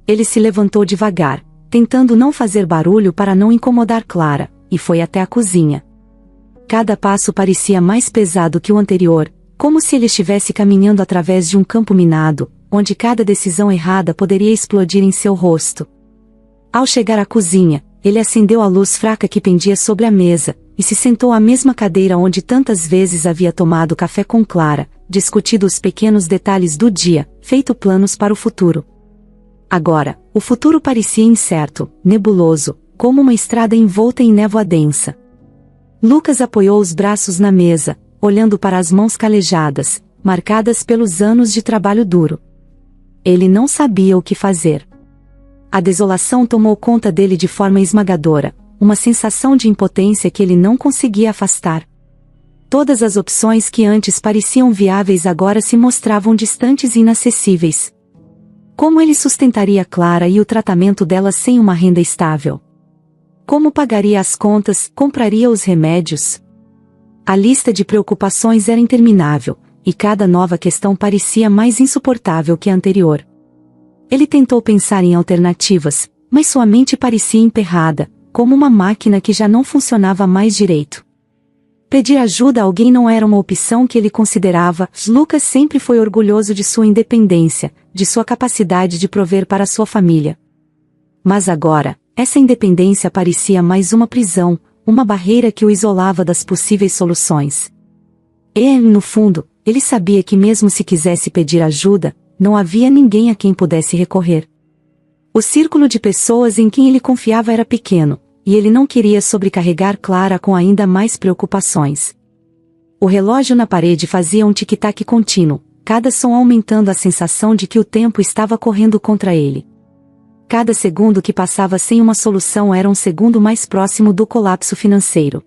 Ele se levantou devagar, tentando não fazer barulho para não incomodar Clara, e foi até a cozinha. Cada passo parecia mais pesado que o anterior, como se ele estivesse caminhando através de um campo minado, onde cada decisão errada poderia explodir em seu rosto. Ao chegar à cozinha, ele acendeu a luz fraca que pendia sobre a mesa, e se sentou à mesma cadeira onde tantas vezes havia tomado café com Clara, discutido os pequenos detalhes do dia, feito planos para o futuro. Agora, o futuro parecia incerto, nebuloso, como uma estrada envolta em névoa densa. Lucas apoiou os braços na mesa, olhando para as mãos calejadas, marcadas pelos anos de trabalho duro. Ele não sabia o que fazer. A desolação tomou conta dele de forma esmagadora, uma sensação de impotência que ele não conseguia afastar. Todas as opções que antes pareciam viáveis agora se mostravam distantes e inacessíveis. Como ele sustentaria Clara e o tratamento dela sem uma renda estável? Como pagaria as contas, compraria os remédios? A lista de preocupações era interminável, e cada nova questão parecia mais insuportável que a anterior. Ele tentou pensar em alternativas, mas sua mente parecia emperrada, como uma máquina que já não funcionava mais direito. Pedir ajuda a alguém não era uma opção que ele considerava. Lucas sempre foi orgulhoso de sua independência, de sua capacidade de prover para sua família. Mas agora, essa independência parecia mais uma prisão, uma barreira que o isolava das possíveis soluções. E, no fundo, ele sabia que mesmo se quisesse pedir ajuda, não havia ninguém a quem pudesse recorrer. O círculo de pessoas em quem ele confiava era pequeno, e ele não queria sobrecarregar Clara com ainda mais preocupações. O relógio na parede fazia um tic-tac contínuo, cada som aumentando a sensação de que o tempo estava correndo contra ele. Cada segundo que passava sem uma solução era um segundo mais próximo do colapso financeiro.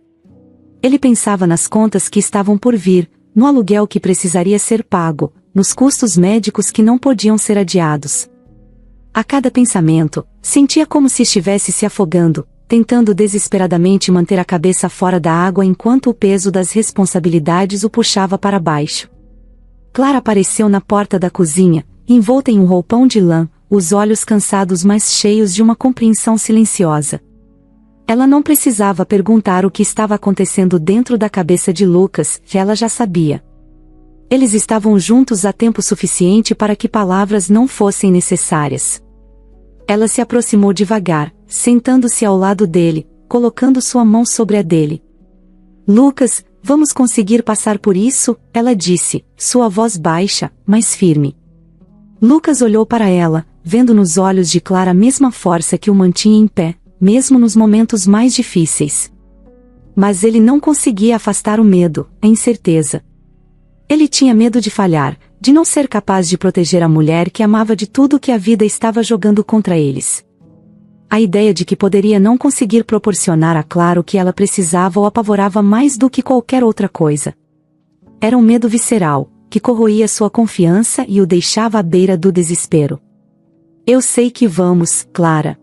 Ele pensava nas contas que estavam por vir, no aluguel que precisaria ser pago, nos custos médicos que não podiam ser adiados. A cada pensamento, sentia como se estivesse se afogando, tentando desesperadamente manter a cabeça fora da água enquanto o peso das responsabilidades o puxava para baixo. Clara apareceu na porta da cozinha, envolta em um roupão de lã, os olhos cansados mas cheios de uma compreensão silenciosa. Ela não precisava perguntar o que estava acontecendo dentro da cabeça de Lucas, ela já sabia. Eles estavam juntos há tempo suficiente para que palavras não fossem necessárias. Ela se aproximou devagar, sentando-se ao lado dele, colocando sua mão sobre a dele. Lucas, vamos conseguir passar por isso, ela disse, sua voz baixa, mas firme. Lucas olhou para ela, vendo nos olhos de Clara a mesma força que o mantinha em pé, mesmo nos momentos mais difíceis. Mas ele não conseguia afastar o medo, a incerteza. Ele tinha medo de falhar, de não ser capaz de proteger a mulher que amava de tudo que a vida estava jogando contra eles. A ideia de que poderia não conseguir proporcionar a Clara o que ela precisava o apavorava mais do que qualquer outra coisa. Era um medo visceral, que corroía sua confiança e o deixava à beira do desespero. Eu sei que vamos, Clara.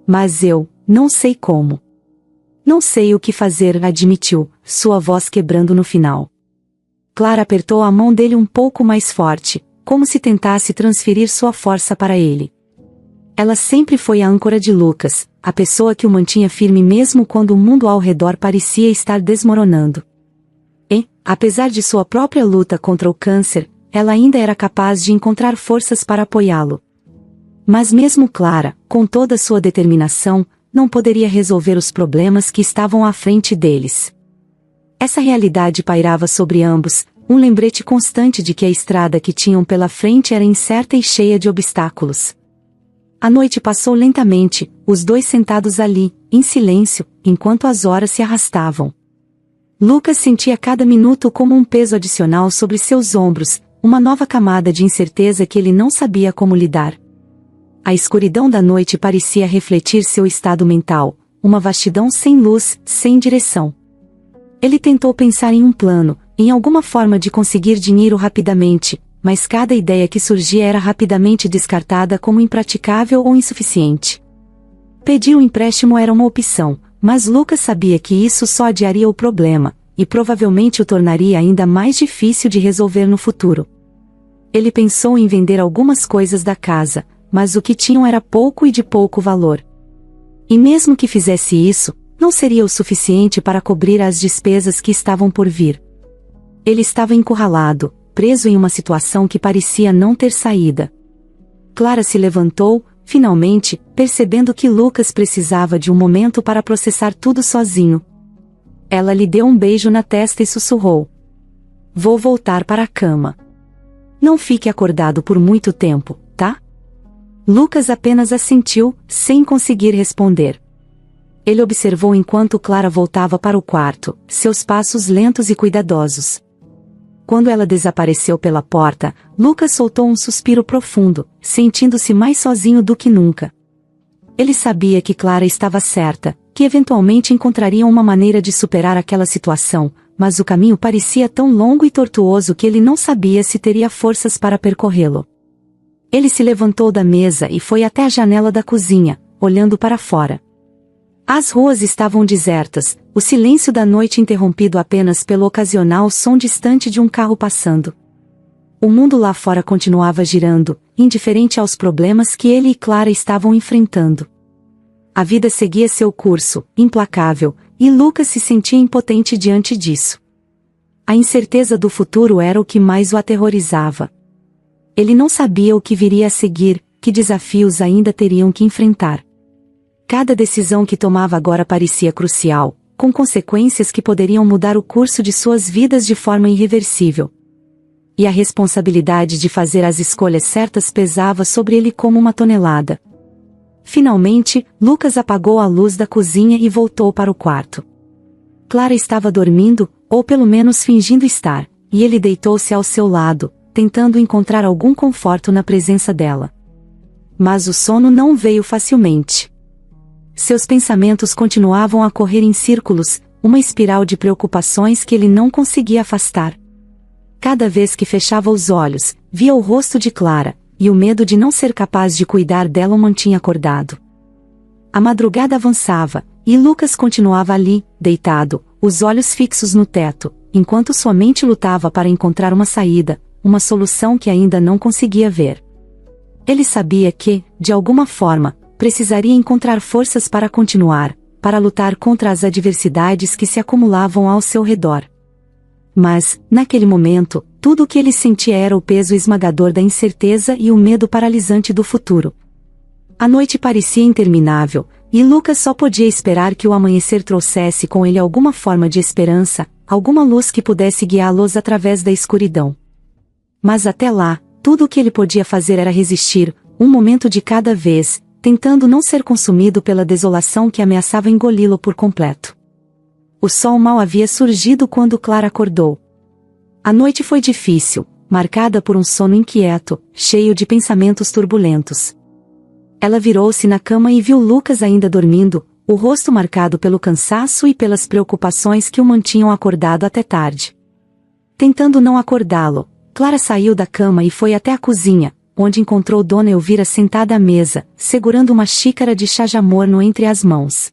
Mas eu não sei como. Não sei o que fazer, admitiu, sua voz quebrando no final. Clara apertou a mão dele um pouco mais forte, como se tentasse transferir sua força para ele. Ela sempre foi a âncora de Lucas, a pessoa que o mantinha firme mesmo quando o mundo ao redor parecia estar desmoronando. E, apesar de sua própria luta contra o câncer, ela ainda era capaz de encontrar forças para apoiá-lo. Mas mesmo Clara, com toda sua determinação, não poderia resolver os problemas que estavam à frente deles. Essa realidade pairava sobre ambos, um lembrete constante de que a estrada que tinham pela frente era incerta e cheia de obstáculos. A noite passou lentamente, os dois sentados ali, em silêncio, enquanto as horas se arrastavam. Lucas sentia cada minuto como um peso adicional sobre seus ombros, uma nova camada de incerteza que ele não sabia como lidar. A escuridão da noite parecia refletir seu estado mental, uma vastidão sem luz, sem direção. Ele tentou pensar em um plano, em alguma forma de conseguir dinheiro rapidamente, mas cada ideia que surgia era rapidamente descartada como impraticável ou insuficiente. Pedir um empréstimo era uma opção, mas Lucas sabia que isso só adiaria o problema, e provavelmente o tornaria ainda mais difícil de resolver no futuro. Ele pensou em vender algumas coisas da casa, mas o que tinham era pouco e de pouco valor. E mesmo que fizesse isso, não seria o suficiente para cobrir as despesas que estavam por vir. Ele estava encurralado, preso em uma situação que parecia não ter saída. Clara se levantou, finalmente, percebendo que Lucas precisava de um momento para processar tudo sozinho. Ela lhe deu um beijo na testa e sussurrou: "Vou voltar para a cama. Não fique acordado por muito tempo, tá?" Lucas apenas assentiu, sem conseguir responder. Ele observou enquanto Clara voltava para o quarto, seus passos lentos e cuidadosos. Quando ela desapareceu pela porta, Lucas soltou um suspiro profundo, sentindo-se mais sozinho do que nunca. Ele sabia que Clara estava certa, que eventualmente encontrariam uma maneira de superar aquela situação, mas o caminho parecia tão longo e tortuoso que ele não sabia se teria forças para percorrê-lo. Ele se levantou da mesa e foi até a janela da cozinha, olhando para fora. As ruas estavam desertas, o silêncio da noite interrompido apenas pelo ocasional som distante de um carro passando. O mundo lá fora continuava girando, indiferente aos problemas que ele e Clara estavam enfrentando. A vida seguia seu curso, implacável, e Lucas se sentia impotente diante disso. A incerteza do futuro era o que mais o aterrorizava. Ele não sabia o que viria a seguir, que desafios ainda teriam que enfrentar. Cada decisão que tomava agora parecia crucial, com consequências que poderiam mudar o curso de suas vidas de forma irreversível. e a responsabilidade de fazer as escolhas certas pesava sobre ele como uma tonelada. Finalmente, Lucas apagou a luz da cozinha e voltou para o quarto. Clara estava dormindo, ou pelo menos fingindo estar, e ele deitou-se ao seu lado, tentando encontrar algum conforto na presença dela. Mas o sono não veio facilmente. Seus pensamentos continuavam a correr em círculos, uma espiral de preocupações que ele não conseguia afastar. Cada vez que fechava os olhos, via o rosto de Clara, e o medo de não ser capaz de cuidar dela o mantinha acordado. A madrugada avançava, e Lucas continuava ali, deitado, os olhos fixos no teto, enquanto sua mente lutava para encontrar uma saída, uma solução que ainda não conseguia ver. Ele sabia que, de alguma forma, precisaria encontrar forças para continuar, para lutar contra as adversidades que se acumulavam ao seu redor. Mas, naquele momento, tudo o que ele sentia era o peso esmagador da incerteza e o medo paralisante do futuro. A noite parecia interminável, e Lucas só podia esperar que o amanhecer trouxesse com ele alguma forma de esperança, alguma luz que pudesse guiá-los através da escuridão. Mas até lá, tudo o que ele podia fazer era resistir, um momento de cada vez, tentando não ser consumido pela desolação que ameaçava engoli-lo por completo. O sol mal havia surgido quando Clara acordou. A noite foi difícil, marcada por um sono inquieto, cheio de pensamentos turbulentos. Ela virou-se na cama e viu Lucas ainda dormindo, o rosto marcado pelo cansaço e pelas preocupações que o mantinham acordado até tarde. Tentando não acordá-lo, Clara saiu da cama e foi até a cozinha, onde encontrou Dona Elvira sentada à mesa, segurando uma xícara de chá de morno entre as mãos.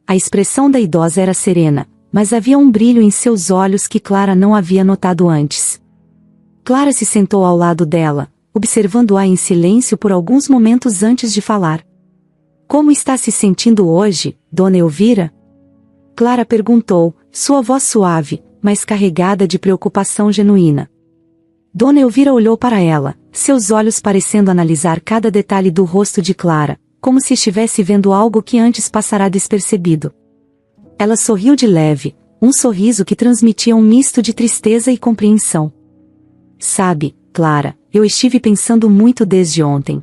A expressão da idosa era serena, mas havia um brilho em seus olhos que Clara não havia notado antes. Clara se sentou ao lado dela, observando-a em silêncio por alguns momentos antes de falar. "Como está se sentindo hoje, Dona Elvira?" Clara perguntou, sua voz suave, mas carregada de preocupação genuína. Dona Elvira olhou para ela, seus olhos parecendo analisar cada detalhe do rosto de Clara, como se estivesse vendo algo que antes passara despercebido. Ela sorriu de leve, um sorriso que transmitia um misto de tristeza e compreensão. "Sabe, Clara, eu estive pensando muito desde ontem.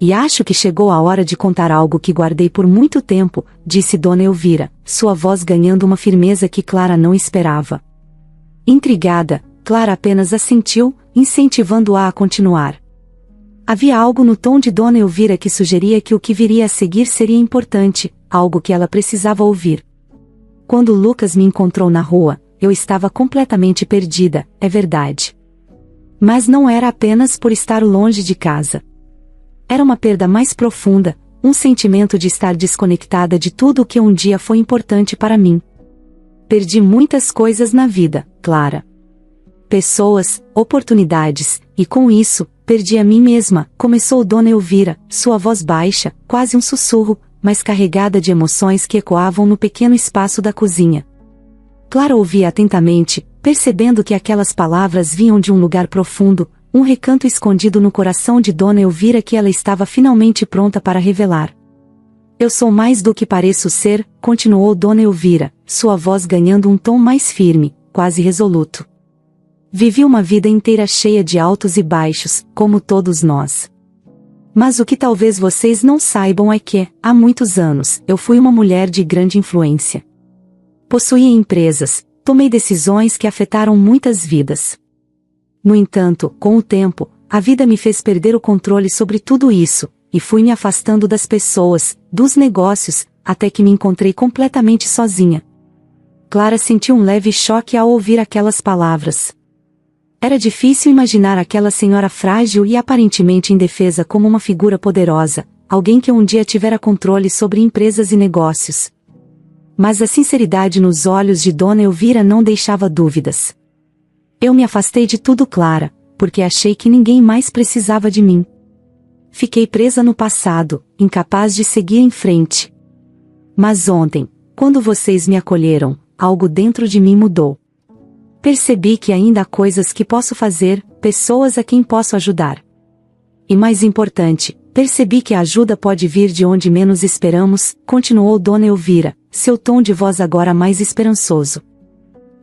E acho que chegou a hora de contar algo que guardei por muito tempo", disse Dona Elvira, sua voz ganhando uma firmeza que Clara não esperava. Intrigada, Clara apenas assentiu, incentivando-a a continuar. Havia algo no tom de Dona Elvira que sugeria que o que viria a seguir seria importante, algo que ela precisava ouvir. "Quando Lucas me encontrou na rua, eu estava completamente perdida, é verdade. Mas não era apenas por estar longe de casa. Era uma perda mais profunda, um sentimento de estar desconectada de tudo o que um dia foi importante para mim. Perdi muitas coisas na vida, Clara. Pessoas, oportunidades, e com isso, perdi a mim mesma", começou Dona Elvira, sua voz baixa, quase um sussurro, mas carregada de emoções que ecoavam no pequeno espaço da cozinha. Clara ouvia atentamente, percebendo que aquelas palavras vinham de um lugar profundo, um recanto escondido no coração de Dona Elvira que ela estava finalmente pronta para revelar. "Eu sou mais do que pareço ser", continuou Dona Elvira, sua voz ganhando um tom mais firme, quase resoluto. "Vivi uma vida inteira cheia de altos e baixos, como todos nós. Mas o que talvez vocês não saibam é que, há muitos anos, eu fui uma mulher de grande influência. Possuía empresas, tomei decisões que afetaram muitas vidas. No entanto, com o tempo, a vida me fez perder o controle sobre tudo isso, e fui me afastando das pessoas, dos negócios, até que me encontrei completamente sozinha." Clara sentiu um leve choque ao ouvir aquelas palavras. Era difícil imaginar aquela senhora frágil e aparentemente indefesa como uma figura poderosa, alguém que um dia tivera controle sobre empresas e negócios. Mas a sinceridade nos olhos de Dona Elvira não deixava dúvidas. "Eu me afastei de tudo, Clara, porque achei que ninguém mais precisava de mim. Fiquei presa no passado, incapaz de seguir em frente. Mas ontem, quando vocês me acolheram, algo dentro de mim mudou. Percebi que ainda há coisas que posso fazer, pessoas a quem posso ajudar. E mais importante, percebi que a ajuda pode vir de onde menos esperamos", continuou Dona Elvira, seu tom de voz agora mais esperançoso.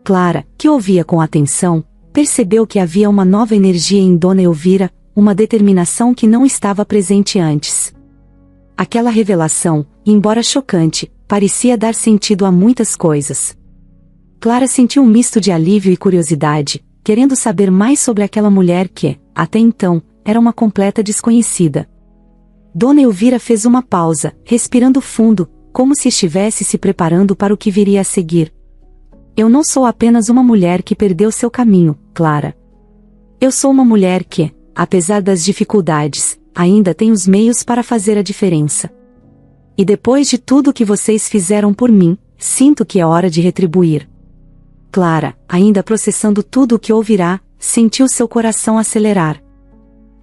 Clara, que ouvia com atenção, percebeu que havia uma nova energia em Dona Elvira, uma determinação que não estava presente antes. Aquela revelação, embora chocante, parecia dar sentido a muitas coisas. Clara sentiu um misto de alívio e curiosidade, querendo saber mais sobre aquela mulher que, até então, era uma completa desconhecida. Dona Elvira fez uma pausa, respirando fundo, como se estivesse se preparando para o que viria a seguir. Eu não sou apenas uma mulher que perdeu seu caminho, Clara. Eu sou uma mulher que, apesar das dificuldades, ainda tem os meios para fazer a diferença. E depois de tudo que vocês fizeram por mim, sinto que é hora de retribuir. Clara, ainda processando tudo o que ouvirá, sentiu seu coração acelerar.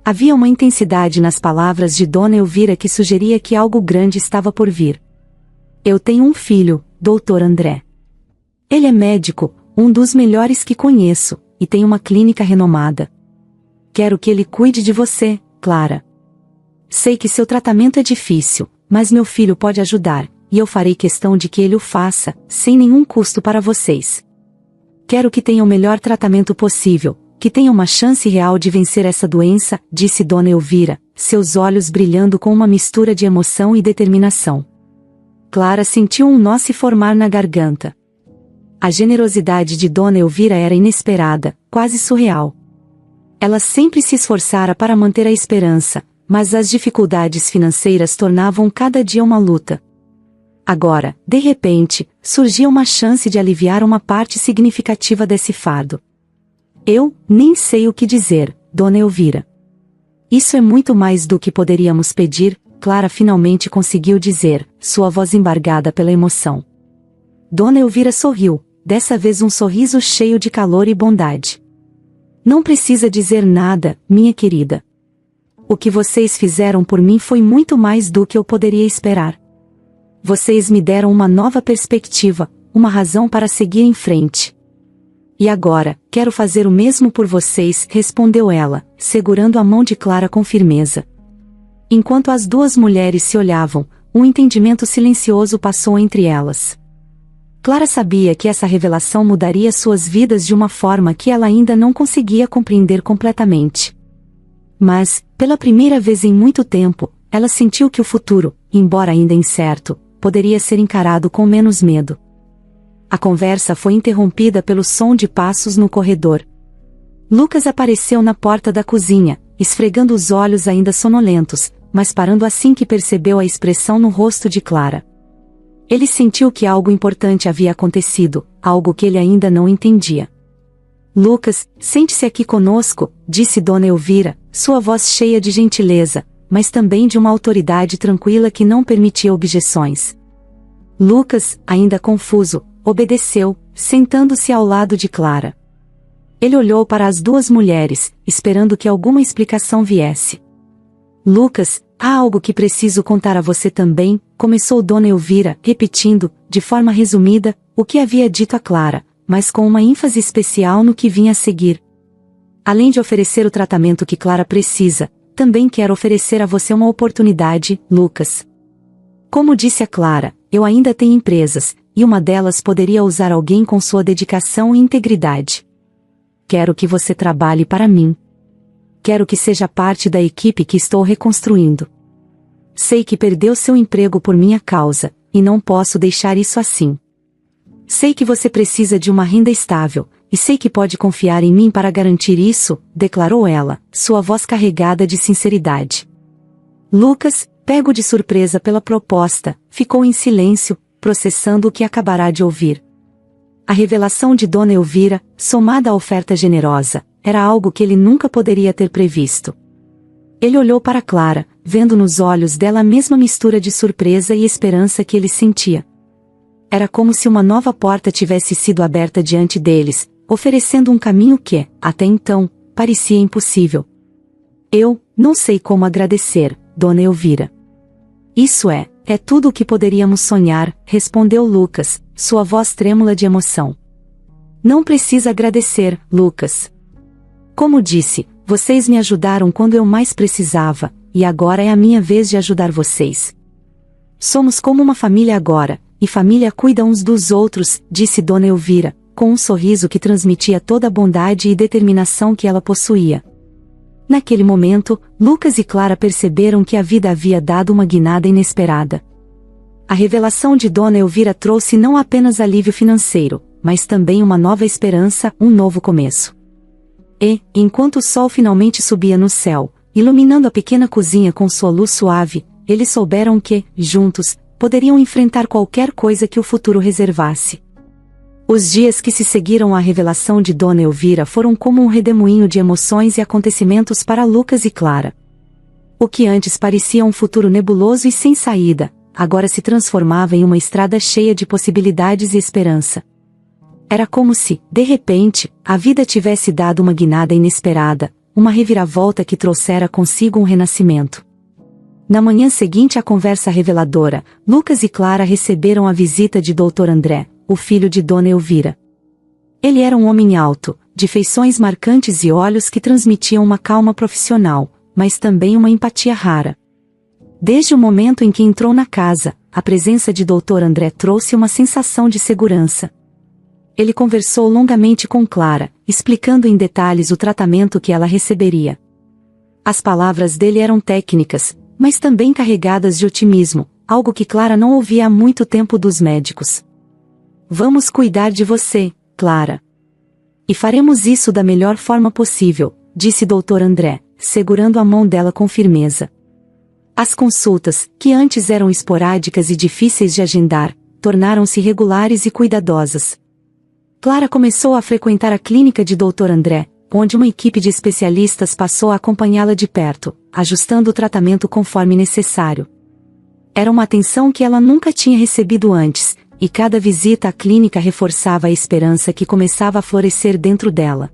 Havia uma intensidade nas palavras de Dona Elvira que sugeria que algo grande estava por vir. Eu tenho um filho, Dr. André. Ele é médico, um dos melhores que conheço, e tem uma clínica renomada. Quero que ele cuide de você, Clara. Sei que seu tratamento é difícil, mas meu filho pode ajudar, e eu farei questão de que ele o faça, sem nenhum custo para vocês. Quero que tenha o melhor tratamento possível, que tenha uma chance real de vencer essa doença, disse Dona Elvira, seus olhos brilhando com uma mistura de emoção e determinação. Clara sentiu um nó se formar na garganta. A generosidade de Dona Elvira era inesperada, quase surreal. Ela sempre se esforçara para manter a esperança, mas as dificuldades financeiras tornavam cada dia uma luta. Agora, de repente, surgia uma chance de aliviar uma parte significativa desse fardo. Eu nem sei o que dizer, Dona Elvira. Isso é muito mais do que poderíamos pedir, Clara finalmente conseguiu dizer, sua voz embargada pela emoção. Dona Elvira sorriu, dessa vez um sorriso cheio de calor e bondade. Não precisa dizer nada, minha querida. O que vocês fizeram por mim foi muito mais do que eu poderia esperar. Vocês me deram uma nova perspectiva, uma razão para seguir em frente. E agora, quero fazer o mesmo por vocês, respondeu ela, segurando a mão de Clara com firmeza. Enquanto as duas mulheres se olhavam, um entendimento silencioso passou entre elas. Clara sabia que essa revelação mudaria suas vidas de uma forma que ela ainda não conseguia compreender completamente. Mas, pela primeira vez em muito tempo, ela sentiu que o futuro, embora ainda incerto, poderia ser encarado com menos medo. A conversa foi interrompida pelo som de passos no corredor. Lucas apareceu na porta da cozinha, esfregando os olhos ainda sonolentos, mas parando assim que percebeu a expressão no rosto de Clara. Ele sentiu que algo importante havia acontecido, algo que ele ainda não entendia. Lucas, sente-se aqui conosco, disse Dona Elvira, sua voz cheia de gentileza, mas também de uma autoridade tranquila que não permitia objeções. Lucas, ainda confuso, obedeceu, sentando-se ao lado de Clara. Ele olhou para as duas mulheres, esperando que alguma explicação viesse. Lucas, há algo que preciso contar a você também, começou Dona Elvira, repetindo, de forma resumida, o que havia dito a Clara, mas com uma ênfase especial no que vinha a seguir. Além de oferecer o tratamento que Clara precisa, também quero oferecer a você uma oportunidade, Lucas. Como disse a Clara, eu ainda tenho empresas, e uma delas poderia usar alguém com sua dedicação e integridade. Quero que você trabalhe para mim. Quero que seja parte da equipe que estou reconstruindo. Sei que perdeu seu emprego por minha causa, e não posso deixar isso assim. Sei que você precisa de uma renda estável, e sei que pode confiar em mim para garantir isso, declarou ela, sua voz carregada de sinceridade. Lucas, pego de surpresa pela proposta, ficou em silêncio, processando o que acabará de ouvir. A revelação de Dona Elvira, somada à oferta generosa, era algo que ele nunca poderia ter previsto. Ele olhou para Clara, vendo nos olhos dela a mesma mistura de surpresa e esperança que ele sentia. Era como se uma nova porta tivesse sido aberta diante deles, oferecendo um caminho que, até então, parecia impossível. Eu não sei como agradecer, Dona Elvira. Isso é tudo o que poderíamos sonhar, respondeu Lucas, sua voz trêmula de emoção. Não precisa agradecer, Lucas. Como disse, vocês me ajudaram quando eu mais precisava, e agora é a minha vez de ajudar vocês. Somos como uma família agora, e família cuida uns dos outros, disse Dona Elvira, com um sorriso que transmitia toda a bondade e determinação que ela possuía. Naquele momento, Lucas e Clara perceberam que a vida havia dado uma guinada inesperada. A revelação de Dona Elvira trouxe não apenas alívio financeiro, mas também uma nova esperança, um novo começo. E, enquanto o sol finalmente subia no céu, iluminando a pequena cozinha com sua luz suave, eles souberam que, juntos, poderiam enfrentar qualquer coisa que o futuro reservasse. Os dias que se seguiram à revelação de Dona Elvira foram como um redemoinho de emoções e acontecimentos para Lucas e Clara. O que antes parecia um futuro nebuloso e sem saída, agora se transformava em uma estrada cheia de possibilidades e esperança. Era como se, de repente, a vida tivesse dado uma guinada inesperada, uma reviravolta que trouxera consigo um renascimento. Na manhã seguinte à conversa reveladora, Lucas e Clara receberam a visita de Dr. André, o filho de Dona Elvira. Ele era um homem alto, de feições marcantes e olhos que transmitiam uma calma profissional, mas também uma empatia rara. Desde o momento em que entrou na casa, a presença de Dr. André trouxe uma sensação de segurança. Ele conversou longamente com Clara, explicando em detalhes o tratamento que ela receberia. As palavras dele eram técnicas, mas também carregadas de otimismo, algo que Clara não ouvia há muito tempo dos médicos. Vamos cuidar de você, Clara. E faremos isso da melhor forma possível, disse Dr. André, segurando a mão dela com firmeza. As consultas, que antes eram esporádicas e difíceis de agendar, tornaram-se regulares e cuidadosas. Clara começou a frequentar a clínica de Dr. André, onde uma equipe de especialistas passou a acompanhá-la de perto, ajustando o tratamento conforme necessário. Era uma atenção que ela nunca tinha recebido antes, e cada visita à clínica reforçava a esperança que começava a florescer dentro dela.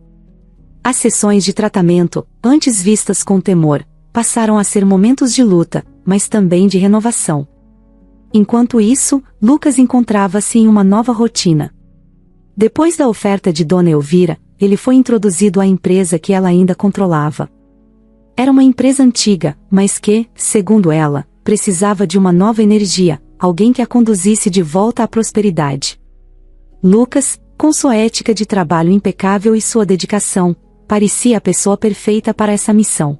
As sessões de tratamento, antes vistas com temor, passaram a ser momentos de luta, mas também de renovação. Enquanto isso, Lucas encontrava-se em uma nova rotina. Depois da oferta de Dona Elvira, ele foi introduzido à empresa que ela ainda controlava. Era uma empresa antiga, mas que, segundo ela, precisava de uma nova energia, alguém que a conduzisse de volta à prosperidade. Lucas, com sua ética de trabalho impecável e sua dedicação, parecia a pessoa perfeita para essa missão.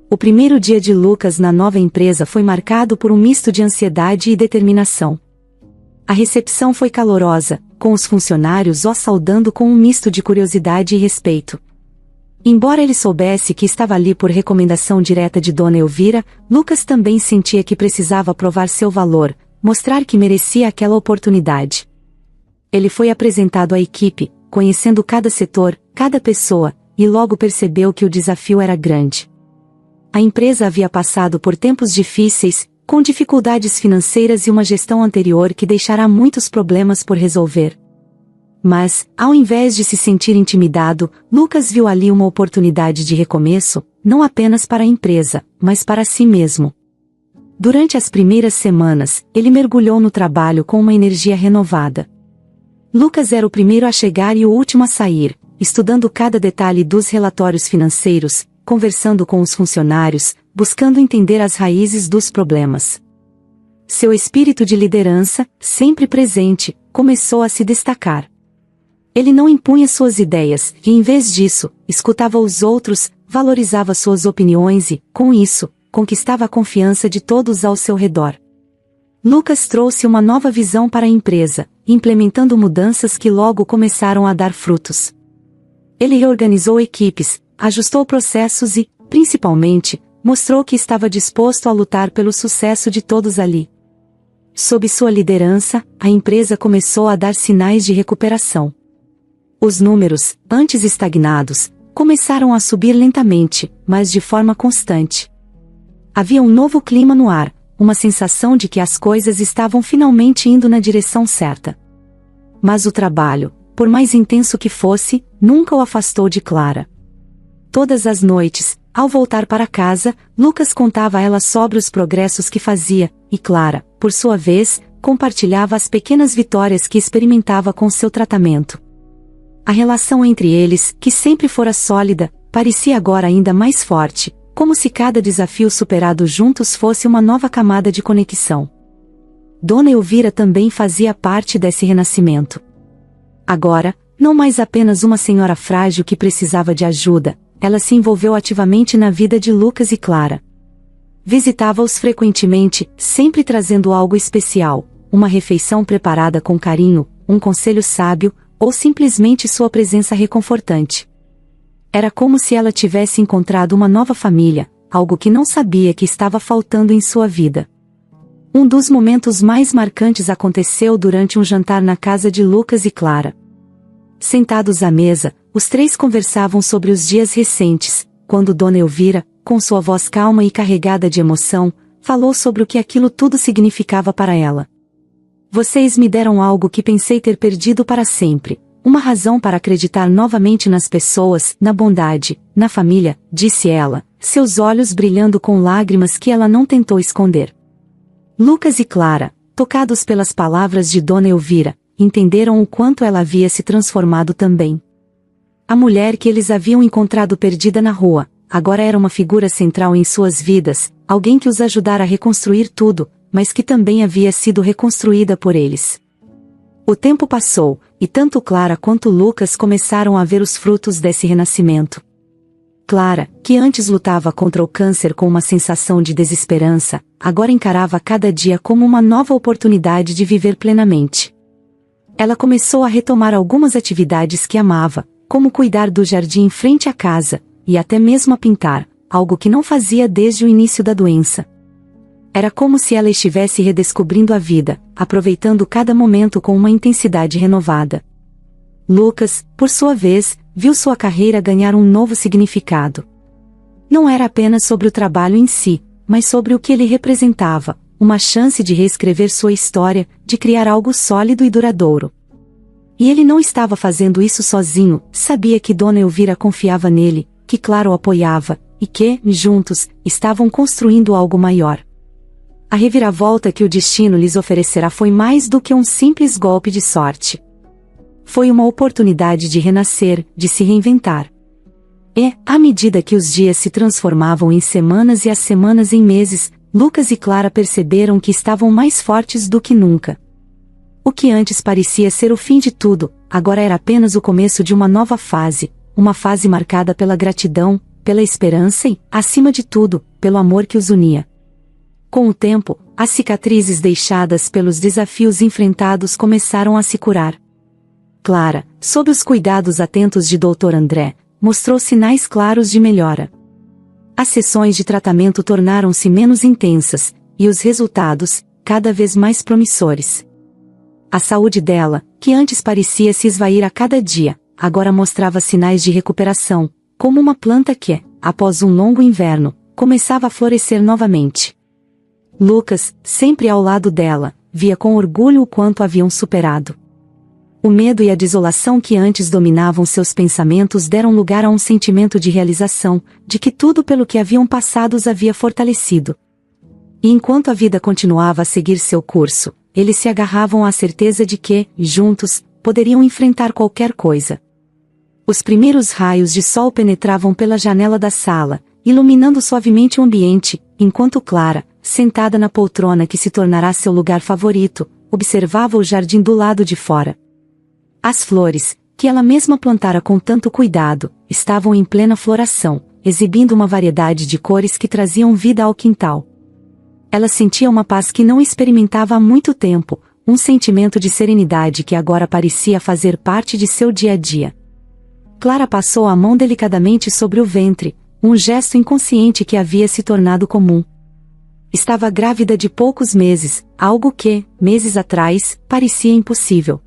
O primeiro dia de Lucas na nova empresa foi marcado por um misto de ansiedade e determinação. A recepção foi calorosa, com os funcionários o saudando com um misto de curiosidade e respeito. Embora ele soubesse que estava ali por recomendação direta de Dona Elvira, Lucas também sentia que precisava provar seu valor, mostrar que merecia aquela oportunidade. Ele foi apresentado à equipe, conhecendo cada setor, cada pessoa, e logo percebeu que o desafio era grande. A empresa havia passado por tempos difíceis, com dificuldades financeiras e uma gestão anterior que deixará muitos problemas por resolver. Mas, ao invés de se sentir intimidado, Lucas viu ali uma oportunidade de recomeço, não apenas para a empresa, mas para si mesmo. Durante as primeiras semanas, ele mergulhou no trabalho com uma energia renovada. Lucas era o primeiro a chegar e o último a sair, estudando cada detalhe dos relatórios financeiros, conversando com os funcionários, buscando entender as raízes dos problemas. Seu espírito de liderança, sempre presente, começou a se destacar. Ele não impunha suas ideias, e em vez disso, escutava os outros, valorizava suas opiniões e, com isso, conquistava a confiança de todos ao seu redor. Lucas trouxe uma nova visão para a empresa, implementando mudanças que logo começaram a dar frutos. Ele reorganizou equipes, ajustou processos e, principalmente, mostrou que estava disposto a lutar pelo sucesso de todos ali. Sob sua liderança, a empresa começou a dar sinais de recuperação. Os números, antes estagnados, começaram a subir lentamente, mas de forma constante. Havia um novo clima no ar, uma sensação de que as coisas estavam finalmente indo na direção certa. Mas o trabalho, por mais intenso que fosse, nunca o afastou de Clara. Todas as noites, ao voltar para casa, Lucas contava a ela sobre os progressos que fazia, e Clara, por sua vez, compartilhava as pequenas vitórias que experimentava com seu tratamento. A relação entre eles, que sempre fora sólida, parecia agora ainda mais forte, como se cada desafio superado juntos fosse uma nova camada de conexão. Dona Elvira também fazia parte desse renascimento. Agora, não mais apenas uma senhora frágil que precisava de ajuda, ela se envolveu ativamente na vida de Lucas e Clara. Visitava-os frequentemente, sempre trazendo algo especial, uma refeição preparada com carinho, um conselho sábio, ou simplesmente sua presença reconfortante. Era como se ela tivesse encontrado uma nova família, algo que não sabia que estava faltando em sua vida. Um dos momentos mais marcantes aconteceu durante um jantar na casa de Lucas e Clara. Sentados à mesa, os três conversavam sobre os dias recentes, quando Dona Elvira, com sua voz calma e carregada de emoção, falou sobre o que aquilo tudo significava para ela. Vocês me deram algo que pensei ter perdido para sempre, uma razão para acreditar novamente nas pessoas, na bondade, na família, disse ela, seus olhos brilhando com lágrimas que ela não tentou esconder. Lucas e Clara, tocados pelas palavras de Dona Elvira, entenderam o quanto ela havia se transformado também. A mulher que eles haviam encontrado perdida na rua, agora era uma figura central em suas vidas, alguém que os ajudara a reconstruir tudo, mas que também havia sido reconstruída por eles. O tempo passou, e tanto Clara quanto Lucas começaram a ver os frutos desse renascimento. Clara, que antes lutava contra o câncer com uma sensação de desesperança, agora encarava cada dia como uma nova oportunidade de viver plenamente. Ela começou a retomar algumas atividades que amava, como cuidar do jardim em frente à casa, e até mesmo a pintar, algo que não fazia desde o início da doença. Era como se ela estivesse redescobrindo a vida, aproveitando cada momento com uma intensidade renovada. Lucas, por sua vez, viu sua carreira ganhar um novo significado. Não era apenas sobre o trabalho em si, mas sobre o que ele representava, uma chance de reescrever sua história, de criar algo sólido e duradouro. E ele não estava fazendo isso sozinho, sabia que Dona Elvira confiava nele, que Clara o apoiava, e que, juntos, estavam construindo algo maior. A reviravolta que o destino lhes oferecerá foi mais do que um simples golpe de sorte. Foi uma oportunidade de renascer, de se reinventar. E, à medida que os dias se transformavam em semanas e as semanas em meses, Lucas e Clara perceberam que estavam mais fortes do que nunca. O que antes parecia ser o fim de tudo, agora era apenas o começo de uma nova fase, uma fase marcada pela gratidão, pela esperança e, acima de tudo, pelo amor que os unia. Com o tempo, as cicatrizes deixadas pelos desafios enfrentados começaram a se curar. Clara, sob os cuidados atentos de Dr. André, mostrou sinais claros de melhora. As sessões de tratamento tornaram-se menos intensas, e os resultados, cada vez mais promissores. A saúde dela, que antes parecia se esvair a cada dia, agora mostrava sinais de recuperação, como uma planta que, após um longo inverno, começava a florescer novamente. Lucas, sempre ao lado dela, via com orgulho o quanto haviam superado. O medo e a desolação que antes dominavam seus pensamentos deram lugar a um sentimento de realização, de que tudo pelo que haviam passado os havia fortalecido. E enquanto a vida continuava a seguir seu curso, eles se agarravam à certeza de que, juntos, poderiam enfrentar qualquer coisa. Os primeiros raios de sol penetravam pela janela da sala, iluminando suavemente o ambiente, enquanto Clara, sentada na poltrona que se tornará seu lugar favorito, observava o jardim do lado de fora. As flores, que ela mesma plantara com tanto cuidado, estavam em plena floração, exibindo uma variedade de cores que traziam vida ao quintal. Ela sentia uma paz que não experimentava há muito tempo, um sentimento de serenidade que agora parecia fazer parte de seu dia a dia. Clara passou a mão delicadamente sobre o ventre, um gesto inconsciente que havia se tornado comum. Estava grávida de poucos meses, algo que, meses atrás, parecia impossível.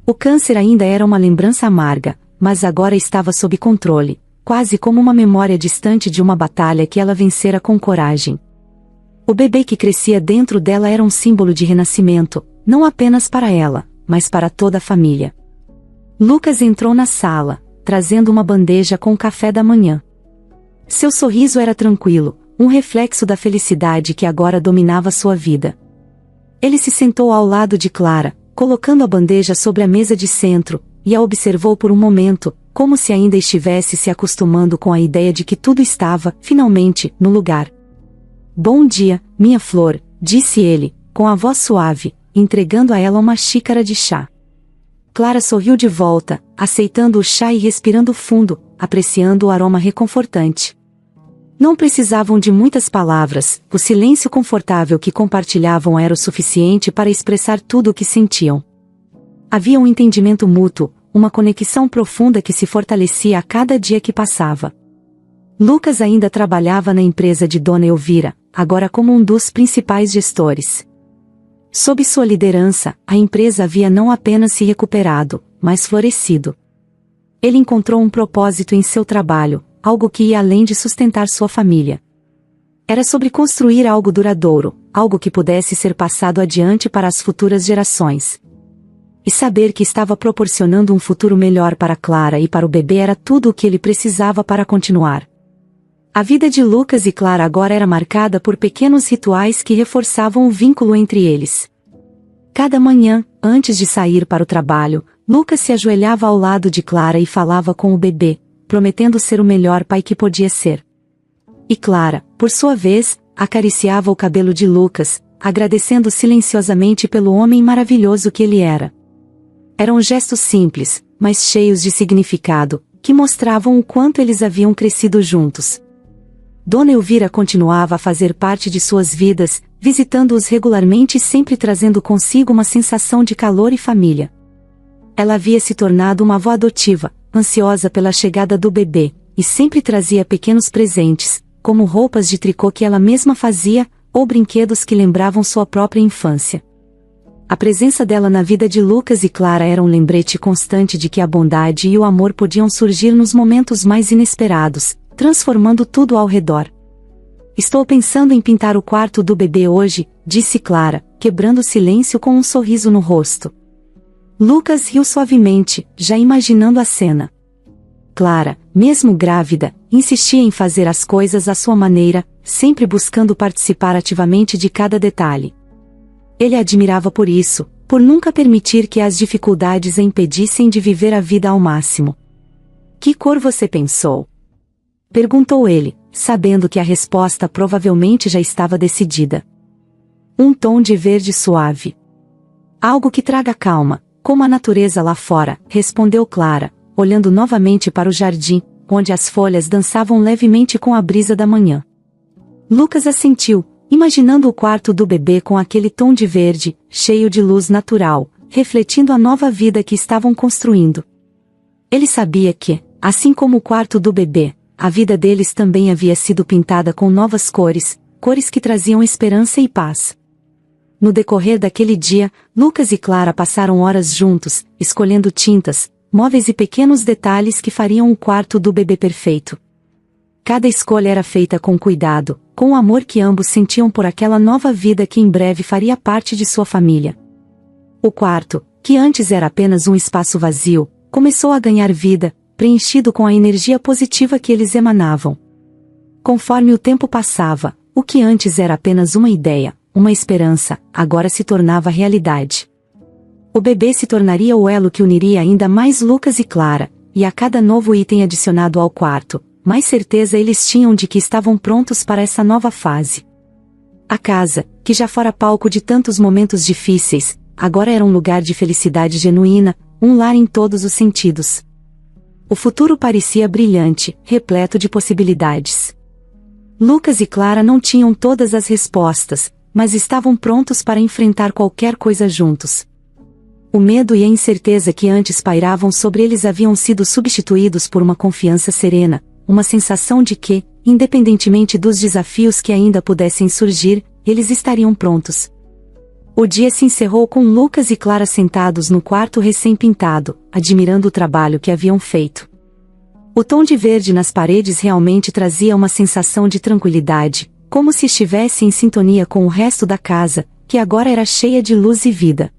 O câncer ainda era uma lembrança amarga, mas agora estava sob controle, quase como uma memória distante de uma batalha que ela vencera com coragem. O bebê que crescia dentro dela era um símbolo de renascimento, não apenas para ela, mas para toda a família. Lucas entrou na sala, trazendo uma bandeja com o café da manhã. Seu sorriso era tranquilo, um reflexo da felicidade que agora dominava sua vida. Ele se sentou ao lado de Clara, colocando a bandeja sobre a mesa de centro, e a observou por um momento, como se ainda estivesse se acostumando com a ideia de que tudo estava, finalmente, no lugar. "Bom dia, minha flor", disse ele, com a voz suave, entregando a ela uma xícara de chá. Clara sorriu de volta, aceitando o chá e respirando fundo, apreciando o aroma reconfortante. Não precisavam de muitas palavras, o silêncio confortável que compartilhavam era o suficiente para expressar tudo o que sentiam. Havia um entendimento mútuo, uma conexão profunda que se fortalecia a cada dia que passava. Lucas ainda trabalhava na empresa de Dona Elvira, agora como um dos principais gestores. Sob sua liderança, a empresa havia não apenas se recuperado, mas florescido. Ele encontrou um propósito em seu trabalho, algo que ia além de sustentar sua família. Era sobre construir algo duradouro, algo que pudesse ser passado adiante para as futuras gerações. E saber que estava proporcionando um futuro melhor para Clara e para o bebê era tudo o que ele precisava para continuar. A vida de Lucas e Clara agora era marcada por pequenos rituais que reforçavam o vínculo entre eles. Cada manhã, antes de sair para o trabalho, Lucas se ajoelhava ao lado de Clara e falava com o bebê, prometendo ser o melhor pai que podia ser. E Clara, por sua vez, acariciava o cabelo de Lucas, agradecendo silenciosamente pelo homem maravilhoso que ele era. Eram gestos simples, mas cheios de significado, que mostravam o quanto eles haviam crescido juntos. Dona Elvira continuava a fazer parte de suas vidas, visitando-os regularmente e sempre trazendo consigo uma sensação de calor e família. Ela havia se tornado uma avó adotiva, ansiosa pela chegada do bebê, e sempre trazia pequenos presentes, como roupas de tricô que ela mesma fazia, ou brinquedos que lembravam sua própria infância. A presença dela na vida de Lucas e Clara era um lembrete constante de que a bondade e o amor podiam surgir nos momentos mais inesperados, transformando tudo ao redor. Estou pensando em pintar o quarto do bebê hoje, disse Clara, quebrando o silêncio com um sorriso no rosto. Lucas riu suavemente, já imaginando a cena. Clara, mesmo grávida, insistia em fazer as coisas à sua maneira, sempre buscando participar ativamente de cada detalhe. Ele a admirava por isso, por nunca permitir que as dificuldades a impedissem de viver a vida ao máximo. Que cor você pensou? Perguntou ele, sabendo que a resposta provavelmente já estava decidida. Um tom de verde suave. Algo que traga calma, como a natureza lá fora, respondeu Clara, olhando novamente para o jardim, onde as folhas dançavam levemente com a brisa da manhã. Lucas assentiu, imaginando o quarto do bebê com aquele tom de verde, cheio de luz natural, refletindo a nova vida que estavam construindo. Ele sabia que, assim como o quarto do bebê, a vida deles também havia sido pintada com novas cores, cores que traziam esperança e paz. No decorrer daquele dia, Lucas e Clara passaram horas juntos, escolhendo tintas, móveis e pequenos detalhes que fariam o quarto do bebê perfeito. Cada escolha era feita com cuidado, com o amor que ambos sentiam por aquela nova vida que em breve faria parte de sua família. O quarto, que antes era apenas um espaço vazio, começou a ganhar vida, preenchido com a energia positiva que eles emanavam. Conforme o tempo passava, o que antes era apenas uma ideia, uma esperança, agora se tornava realidade. O bebê se tornaria o elo que uniria ainda mais Lucas e Clara, e a cada novo item adicionado ao quarto, mais certeza eles tinham de que estavam prontos para essa nova fase. A casa, que já fora palco de tantos momentos difíceis, agora era um lugar de felicidade genuína, um lar em todos os sentidos. O futuro parecia brilhante, repleto de possibilidades. Lucas e Clara não tinham todas as respostas, mas estavam prontos para enfrentar qualquer coisa juntos. O medo e a incerteza que antes pairavam sobre eles haviam sido substituídos por uma confiança serena, uma sensação de que, independentemente dos desafios que ainda pudessem surgir, eles estariam prontos. O dia se encerrou com Lucas e Clara sentados no quarto recém-pintado, admirando o trabalho que haviam feito. O tom de verde nas paredes realmente trazia uma sensação de tranquilidade, como se estivesse em sintonia com o resto da casa, que agora era cheia de luz e vida.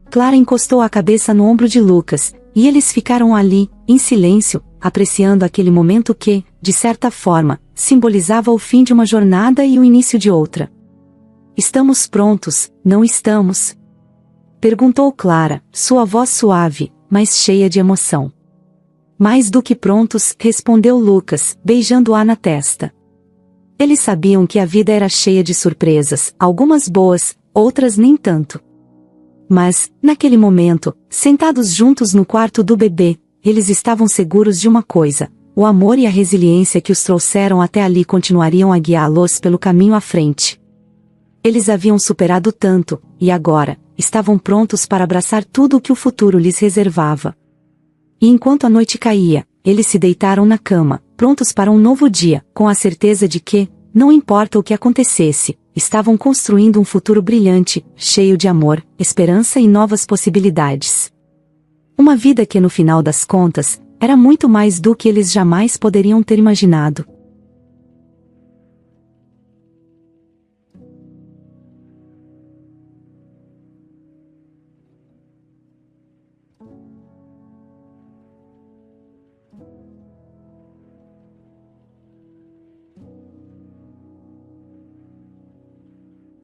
Clara encostou a cabeça no ombro de Lucas, e eles ficaram ali, em silêncio, apreciando aquele momento que, de certa forma, simbolizava o fim de uma jornada e o início de outra. Estamos prontos, não estamos? Perguntou Clara, sua voz suave, mas cheia de emoção. Mais do que prontos, respondeu Lucas, beijando-a na testa. Eles sabiam que a vida era cheia de surpresas, algumas boas, outras nem tanto. Mas, naquele momento, sentados juntos no quarto do bebê, eles estavam seguros de uma coisa: o amor e a resiliência que os trouxeram até ali continuariam a guiá-los pelo caminho à frente. Eles haviam superado tanto, e agora, estavam prontos para abraçar tudo o que o futuro lhes reservava. E enquanto a noite caía, eles se deitaram na cama, prontos para um novo dia, com a certeza de que, não importa o que acontecesse, estavam construindo um futuro brilhante, cheio de amor, esperança e novas possibilidades. Uma vida que no final das contas, era muito mais do que eles jamais poderiam ter imaginado.